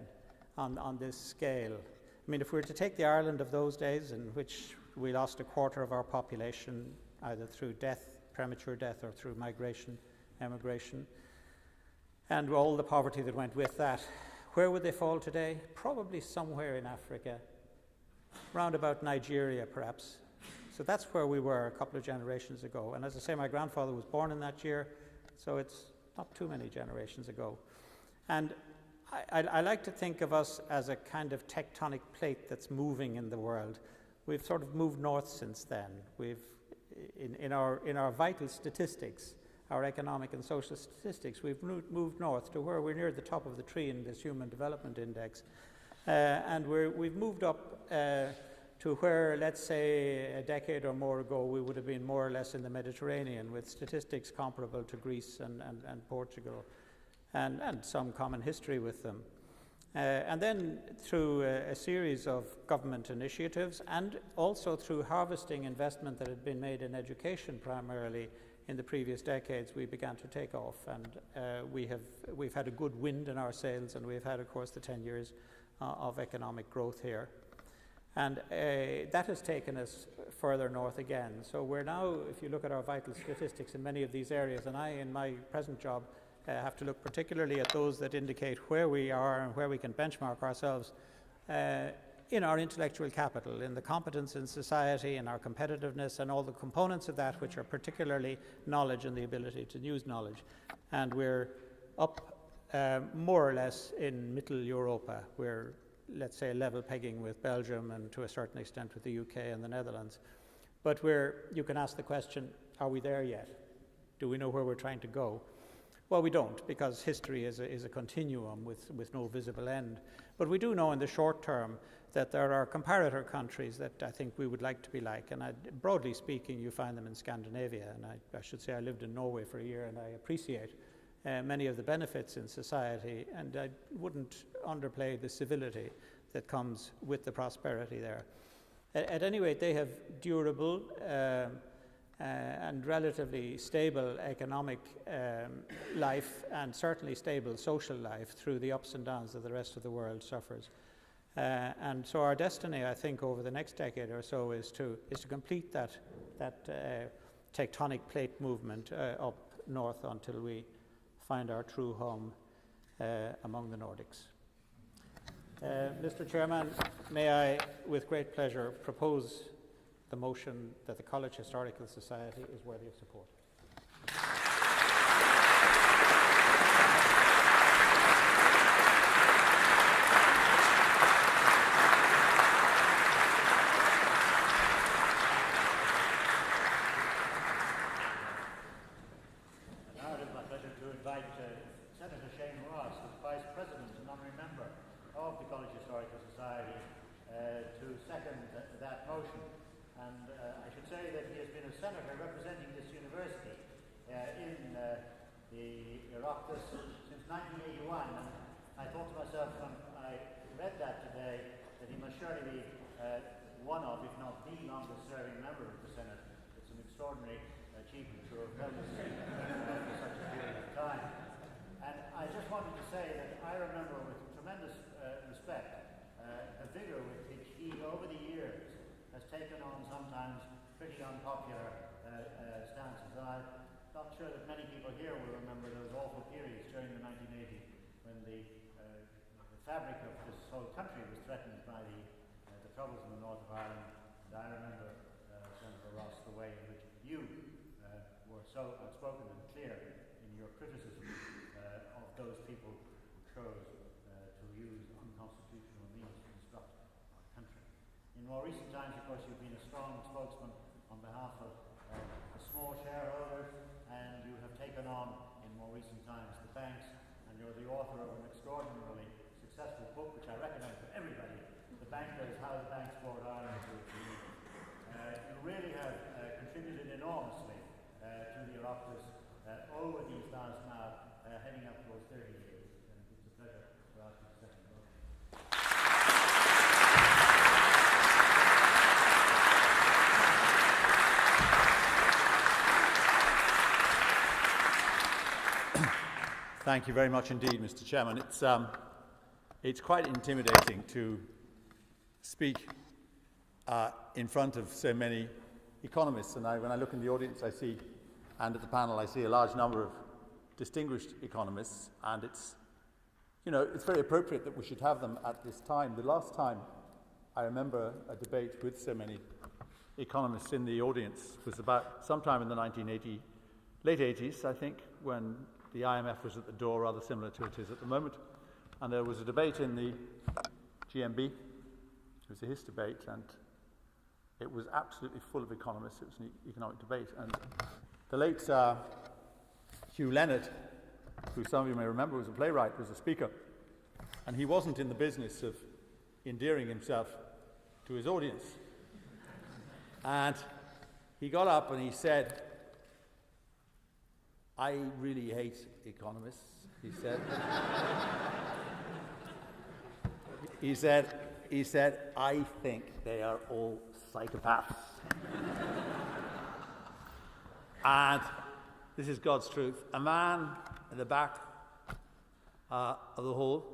on this scale? I mean, if we were to take the Ireland of those days, in which we lost a quarter of our population, either through death, premature death, or through migration, emigration, and all the poverty that went with that, where would they fall today? Probably somewhere in Africa, round about Nigeria perhaps. So that's where we were a couple of generations ago. And as I say, my grandfather was born in that year, so it's not too many generations ago. And I like to think of us as a kind of tectonic plate that's moving in the world. We've sort of moved north since then. We've, in our vital statistics, our economic and social statistics, we've moved north to where we're near the top of the tree in this Human Development Index. And we've moved up to where, let's say, a decade or more ago, we would have been more or less in the Mediterranean, with statistics comparable to Greece and Portugal, and some common history with them. And then through a series of government initiatives, and also through harvesting investment that had been made in education primarily in the previous decades, we began to take off, and we've had a good wind in our sails, and we've had, of course, the 10 years of economic growth here. And that has taken us further north again. So we're now, if you look at our vital statistics in many of these areas, and I, in my present job, have to look particularly at those that indicate where we are and where we can benchmark ourselves in our intellectual capital, in the competence in society, in our competitiveness, and all the components of that, which are particularly knowledge and the ability to use knowledge. And we're up more or less in Middle Europa. We're, let's say, level pegging with Belgium and to a certain extent with the UK and the Netherlands. But you can ask the question, are we there yet? Do we know where we're trying to go? Well, we don't, because history is a continuum with no visible end. But we do know in the short term that there are comparator countries that I think we would like to be like. And broadly speaking, you find them in Scandinavia. And I should say I lived in Norway for a year, and I appreciate many of the benefits in society. And I wouldn't underplay the civility that comes with the prosperity there. At any rate, they have durable and relatively stable economic life, and certainly stable social life through the ups and downs that the rest of the world suffers. And so our destiny, I think, over the next decade or so is to complete that tectonic plate movement up north until we find our true home among the Nordics. Mr. Chairman, may I, with great pleasure, propose the motion that the College Historical Society is worthy of support. Now it is my pleasure to invite Senator Shane Ross, who's Vice honorary member of the College Historical Society to second that motion. And I should say that he has been a senator representing this university in the Oireachtas since 1981. And I thought to myself when I read that today that he must surely be one of, if not the longest serving member of the Senate. It's an extraordinary achievement to have held this seat for such a period of time. And I just wanted to say that I remember with tremendous respect the vigour with which he, over the years, has taken on sometimes pretty unpopular stances. And I'm not sure that many people here will remember those awful periods during the 1980s when the fabric of this whole country was threatened by the troubles in the north of Ireland. And I remember, Senator Ross, the way in which you were so outspoken and clear in your criticism of those people who chose to use unconstitutional means to disrupt our country. In more recent times, of course, you've been a strong spokesman on behalf of the small shareholders, and you have taken on, in more recent times, the banks, and you're the author of an extraordinarily successful book, which I recommend to everybody, The Bankers, How the Banks Brought Ireland to its knees. You really have contributed enormously to the Oireachtas over these last now, heading up towards 30 years. And it's a pleasure to ask you to second the motion. Thank you very much indeed, Mr. Chairman. It's quite intimidating to speak in front of so many economists. And when I look in the audience, I see, and at the panel, I see a large number of distinguished economists. And it's very appropriate that we should have them at this time. The last time I remember a debate with so many economists in the audience was about sometime in the late 80s, I think, when the IMF was at the door, rather similar to it is at the moment. And there was a debate in the GMB. It was a Hist debate, and it was absolutely full of economists. It was an economic debate. And the late Hugh Leonard, who some of you may remember was a playwright, was a speaker. And he wasn't in the business of endearing himself to his audience. And he got up and he said, "I really hate economists," he said. He said, "I think they are all psychopaths." And this is God's truth. A man in the back of the hall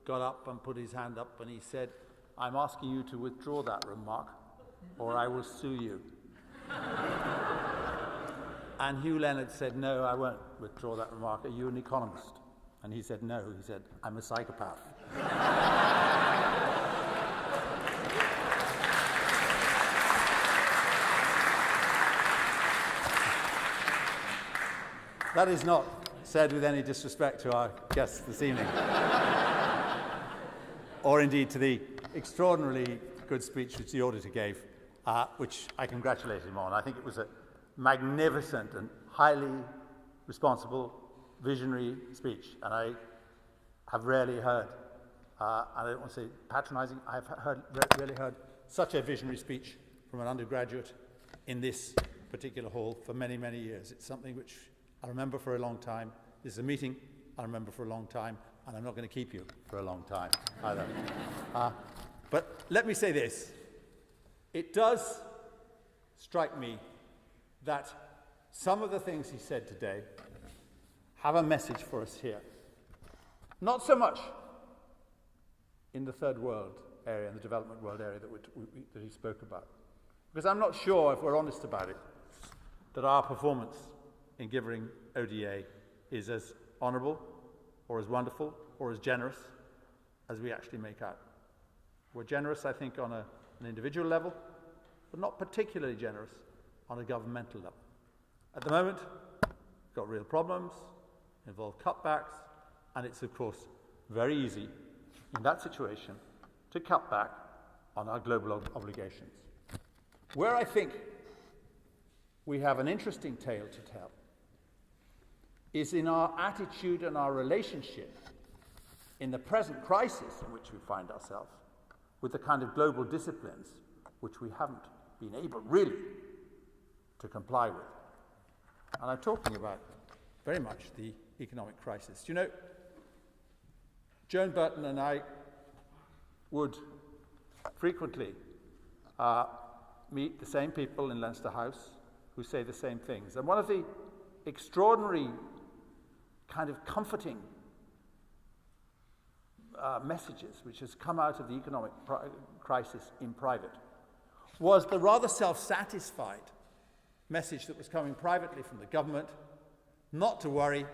got up and put his hand up and he said, "I'm asking you to withdraw that remark or I will sue you." And Hugh Leonard said, "No, I won't withdraw that remark. Are you an economist?" And he said, "No." He said, "I'm a psychopath." That is not said with any disrespect to our guests this evening, or indeed to the extraordinarily good speech which the auditor gave, which I congratulate him on. I think it was a magnificent and highly responsible, visionary speech, and I have rarely heard, and I don't want to say patronising, I have rarely heard such a visionary speech from an undergraduate in this particular hall for many, many years. It's something which I remember for a long time. This is a meeting I remember for a long time, and I'm not going to keep you for a long time either. But let me say this. It does strike me that some of the things he said today have a message for us here. Not so much in the third world area, in the development world area that he spoke about. Because I'm not sure, if we're honest about it, that our performance in giving ODA is as honourable or as wonderful or as generous as we actually make out. We're generous, I think, on an individual level, but not particularly generous on a governmental level. At the moment, we've got real problems, involve cutbacks, and it's, of course, very easy in that situation to cut back on our global obligations. Where I think we have an interesting tale to tell is in our attitude and our relationship in the present crisis in which we find ourselves, with the kind of global disciplines which we haven't been able really to comply with. And I'm talking about very much the economic crisis. You know, Joan Burton and I would frequently meet the same people in Leinster House who say the same things. And one of the extraordinary, kind of comforting messages which has come out of the economic crisis in private was the rather self-satisfied message that was coming privately from the government: not to worry,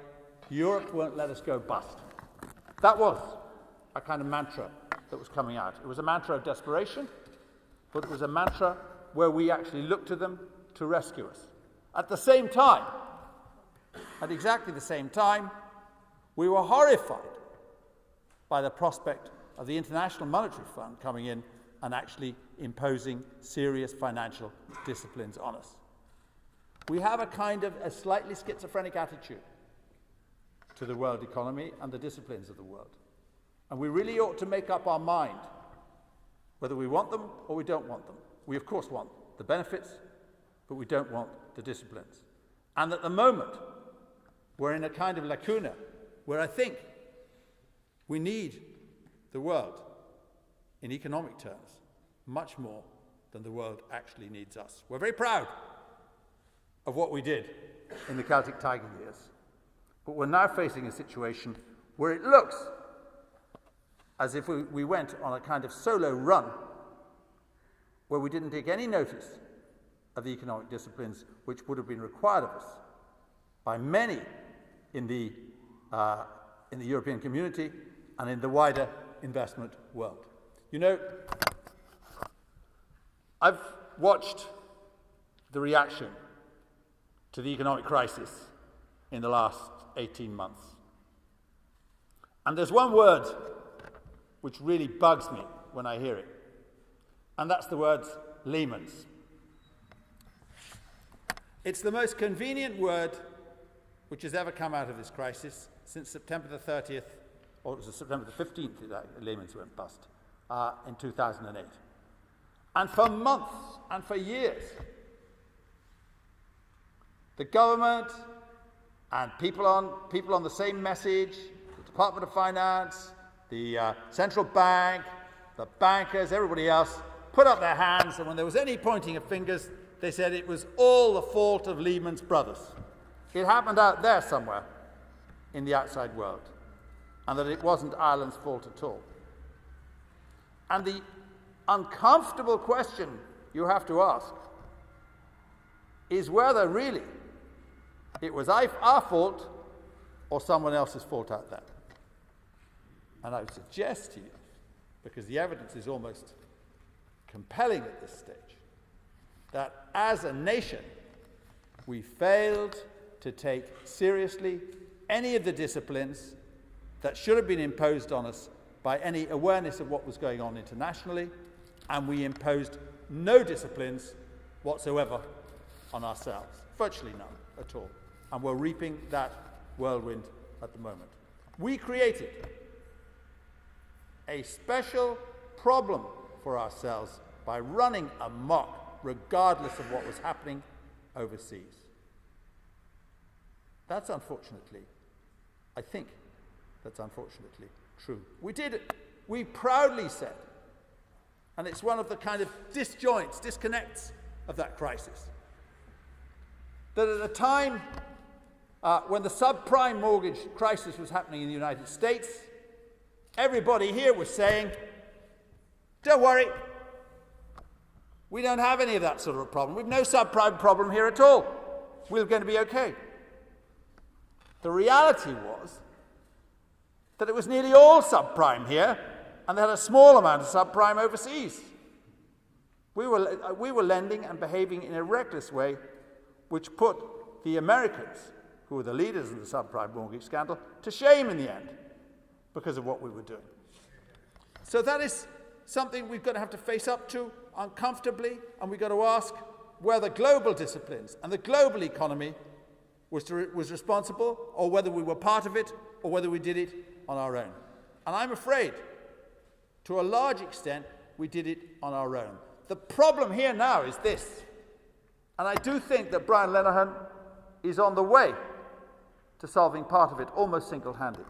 Europe won't let us go bust. That was a kind of mantra that was coming out. It was a mantra of desperation, but it was a mantra where we actually looked to them to rescue us. At the same time, at exactly the same time, we were horrified by the prospect of the International Monetary Fund coming in and actually imposing serious financial disciplines on us. We have a kind of a slightly schizophrenic attitude to the world economy and the disciplines of the world. And we really ought to make up our mind whether we want them or we don't want them. We, of course, want the benefits, but we don't want the disciplines. And at the moment, we're in a kind of lacuna where I think we need the world, in economic terms, much more than the world actually needs us. We're very proud of what we did in the Celtic Tiger years, but we're now facing a situation where it looks as if we went on a kind of solo run where we didn't take any notice of the economic disciplines which would have been required of us by many in the European community and in the wider investment world. You know, I've watched the reaction to the economic crisis in the last 18 months. And there's one word which really bugs me when I hear it, and that's the word Lehman's. It's the most convenient word which has ever come out of this crisis since September the 30th, or it was September the 15th that Lehman's went bust, in 2008. And for months and for years, the government and people on the same message, the Department of Finance, the central bank, the bankers, everybody else, put up their hands, and when there was any pointing of fingers, they said it was all the fault of Lehman's brothers. It happened out there somewhere in the outside world, and that it wasn't Ireland's fault at all. And the uncomfortable question you have to ask is whether really it was our fault or someone else's fault out there. And I would suggest to you, because the evidence is almost compelling at this stage, that as a nation we failed to take seriously any of the disciplines that should have been imposed on us by any awareness of what was going on internationally, and we imposed no disciplines whatsoever on ourselves, virtually none at all. And we're reaping that whirlwind at the moment. We created a special problem for ourselves by running amok regardless of what was happening overseas. That's unfortunately, I think that's unfortunately true. We did it. We proudly said, and it's one of the kind of disconnects of that crisis, that at a time when the subprime mortgage crisis was happening in the United States, everybody here was saying, don't worry, we don't have any of that sort of a problem. We've no subprime problem here at all. We're going to be okay. The reality was that it was nearly all subprime here, and they had a small amount of subprime overseas. We were lending and behaving in a reckless way, which put the Americans, who were the leaders of the subprime mortgage scandal, to shame in the end because of what we were doing. So that is something we've got to have to face up to uncomfortably, and we've got to ask whether global disciplines and the global economy was responsible, or whether we were part of it, or whether we did it on our own. And I'm afraid, to a large extent, we did it on our own. The problem here now is this, and I do think that Brian Lenihan is on the way to solving part of it almost single-handed.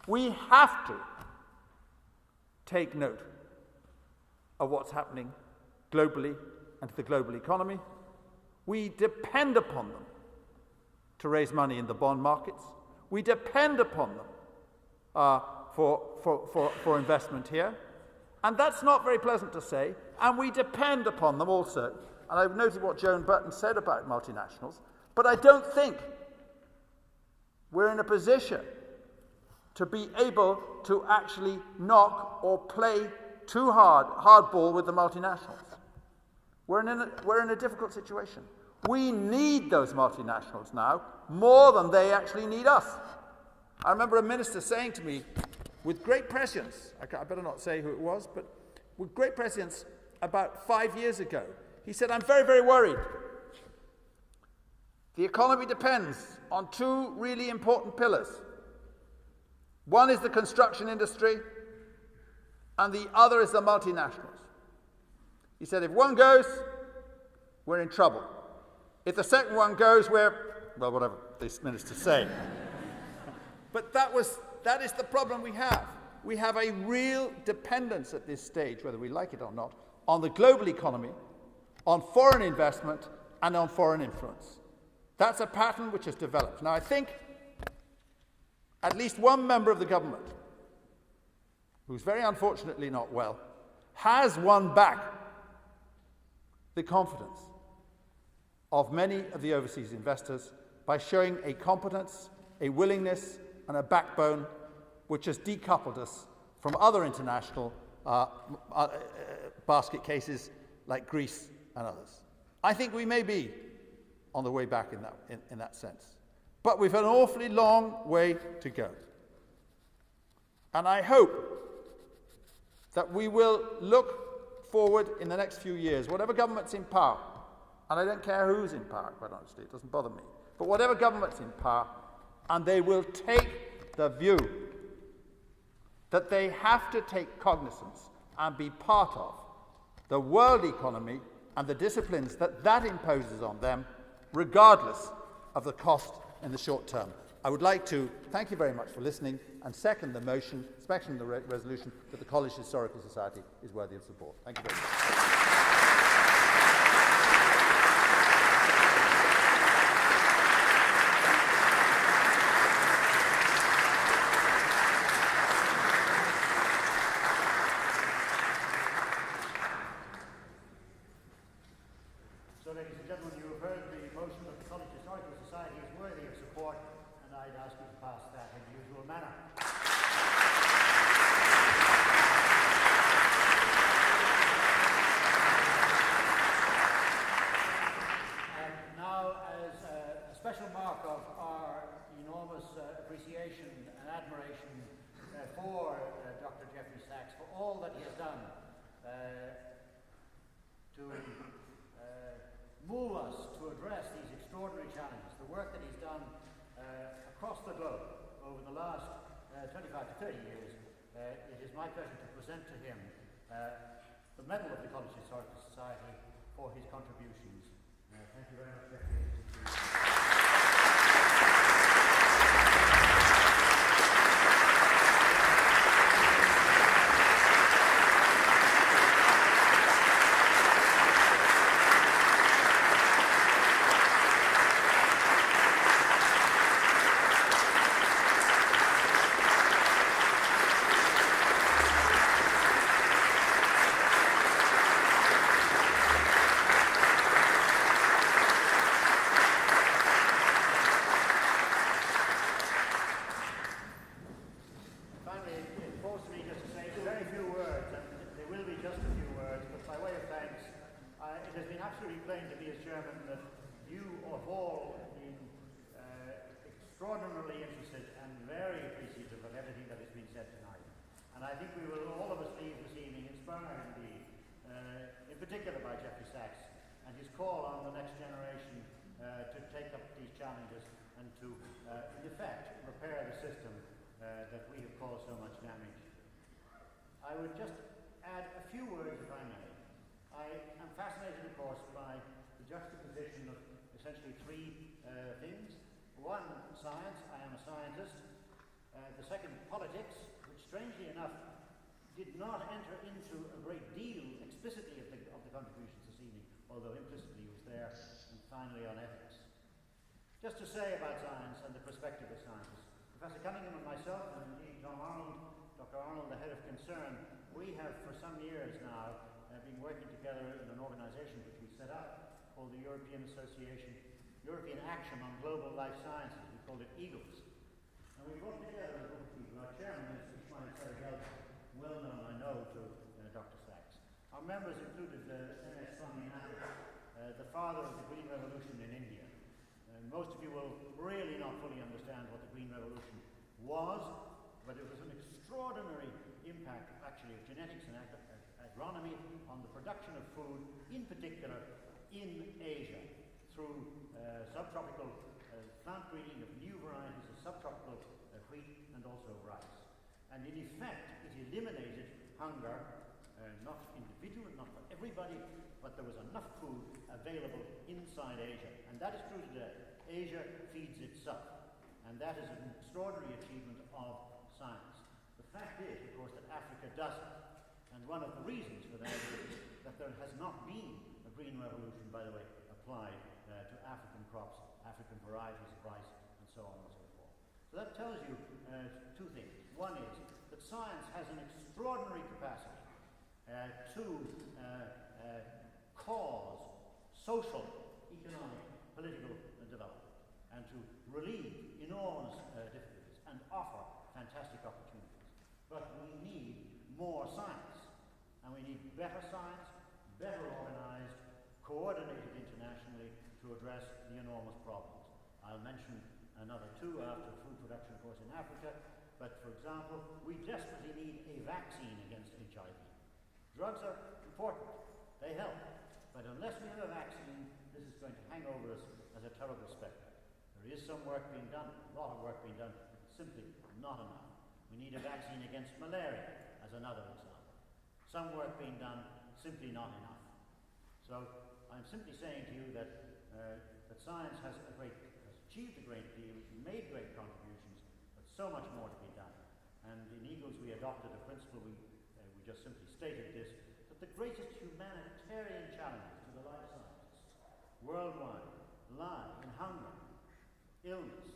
We have to take note of what's happening globally and to the global economy. We depend upon them to raise money in the bond markets. We depend upon them for investment here. And that's not very pleasant to say. And we depend upon them also. And I've noted what Joan Button said about multinationals, but I don't think we're in a position to be able to actually knock or play too hardball with the multinationals. We're in a difficult situation. We need those multinationals now more than they actually need us. I remember a minister saying to me with great prescience, I better not say who it was, but with great prescience about 5 years ago, he said, I'm very, very worried. The economy depends on two really important pillars. One is the construction industry, and the other is the multinationals. He said, if one goes, we're in trouble. If the second one goes, we're, well, whatever this minister say. But that is the problem we have. We have a real dependence at this stage, whether we like it or not, on the global economy, on foreign investment, and on foreign influence. That's a pattern which has developed. Now, I think at least one member of the government, who's very unfortunately not well, has won back the confidence of many of the overseas investors by showing a competence, a willingness, and a backbone which has decoupled us from other international basket cases like Greece and others. I think we may be on the way back in that sense. But we've an awfully long way to go. And I hope that we will look forward in the next few years, whatever government's in power, and I don't care who's in power, quite honestly, it doesn't bother me, but whatever government's in power, and they will take the view that they have to take cognizance and be part of the world economy and the disciplines that imposes on them, regardless of the cost in the short term. I would like to thank you very much for listening and second the motion, second the resolution that the College Historical Society is worthy of support. Thank you very much. So, ladies and gentlemen, you have heard the motion that the College Historical Society is worthy of support, and I'd ask you to pass that in the usual manner. And now, as a special mark of our enormous appreciation and admiration for Dr. Jeffrey Sachs, for all that he has done to move us to address these extraordinary challenges, the work that he's done across the globe over the last 25 to 30 years, it is my pleasure to present to him the Medal of the College Historical Society for his contributions. Thank you very much, Jeffrey. Extraordinarily interested and very appreciative of everything that has been said tonight. And I think we will all of us leave this evening inspired indeed, in particular by Jeffrey Sachs and his call on the next generation to take up these challenges and to, in effect, repair the system that we have caused so much damage. I would just add a few words, if I may. I am fascinated, of course, by the juxtaposition of essentially three things. One, science. I am a scientist. The second, politics, which strangely enough did not enter into a great deal explicitly of the contributions this evening, although implicitly was there. And finally, on ethics. Just to say about science and the perspective of scientists, Professor Cunningham and myself, and indeed Dr. Arnold, the head of concern, we have for some years now been working together in an organisation which we set up called the European Action on Global Life Sciences. We called it EAGLES. And we brought together a group of people. Our chairman is Ishmael Sargel, well known, I know, to Dr. Sachs. Our members included M.S. Swaminathan, the father of the Green Revolution in India. Most of you will really not fully understand what the Green Revolution was, but it was an extraordinary impact, actually, of genetics and agronomy on the production of food, in particular in Asia, through subtropical plant breeding of new varieties of subtropical wheat and also rice. And in effect, it eliminated hunger, not individual, not for everybody, but there was enough food available inside Asia. And that is true today. Asia feeds itself. And that is an extraordinary achievement of science. The fact is, of course, that Africa doesn't. And one of the reasons for that is that there has not been a green revolution, by the way, applied to African crops, African varieties of rice, and so on and so forth. So that tells you two things. One is that science has an extraordinary capacity to cause social, economic, political development, and to relieve enormous difficulties and offer fantastic opportunities. But we need more science, and we need better science, better organized, coordinated internationally to address the enormous problems. I'll mention another two after food production, of course, in Africa. But, for example, we desperately need a vaccine against HIV. Drugs are important. They help. But unless we have a vaccine, this is going to hang over us as a terrible spectre. There is some work being done, a lot of work being done, but simply not enough. We need a vaccine against malaria, as another example. Some work being done, simply not enough. So I'm simply saying to you that science has achieved a great deal, made great contributions, but so much more to be done. And in EAGLES we adopted a principle, we just simply stated this, that the greatest humanitarian challenges to the life sciences worldwide lie in hunger, illness,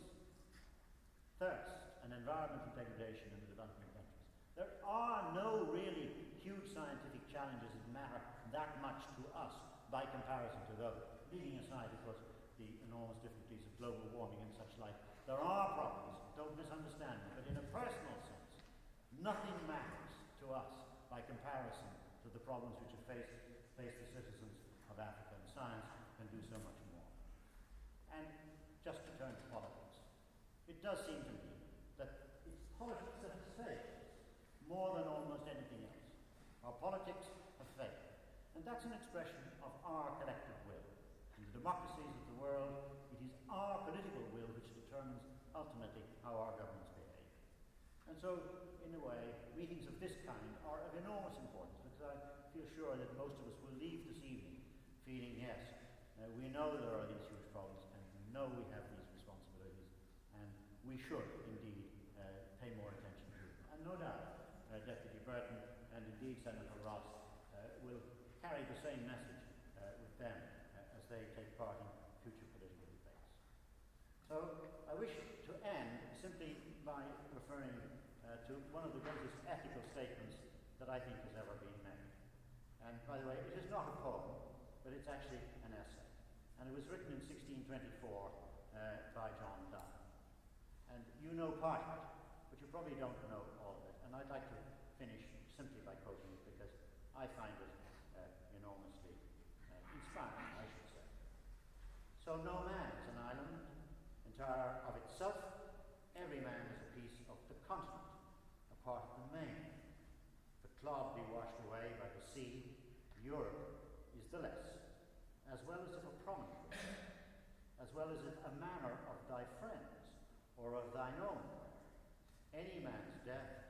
thirst, and environmental degradation in the developing countries. There are no really huge scientific challenges that matter that much to us by comparison to those, leaving aside, of course, the enormous difficulties of global warming and such like. There are problems, don't misunderstand me, but in a personal sense, nothing matters to us by comparison to the problems which have faced the citizens of Africa, and science can do so much more. And just to turn to politics, it does seem to me that it's politics that has failed more than almost anything else. Our politics have failed. And that's an expression of our collective will. In the democracies of the world, it is our political will which determines ultimately how our governments behave. And so, in a way, meetings of this kind are of enormous importance, because I feel sure that most of us will leave this evening feeling, yes, we know there are these huge problems, and we know we have these responsibilities, and we should indeed pay more attention to them. And no doubt, Deputy Burton and indeed Senator Ross will carry the same message with them as they take part in future political debates. So I wish to end simply by referring to one of the greatest ethical statements that I think has ever been made. And by the way, it is not a poem, but it's actually an essay. And it was written in 1624 by John Donne. And you know part of it, but you probably don't know all of it. And I'd like to finish simply by quoting it, because I find it enormously inspiring, I should say. So no man is an island, entire of itself. Every man is a piece of the continent, a part of the main. The clod be washed away by the sea, Europe is the less, as well as if a promontory, as well as if a manor of thy friends, or of thine own. any man's death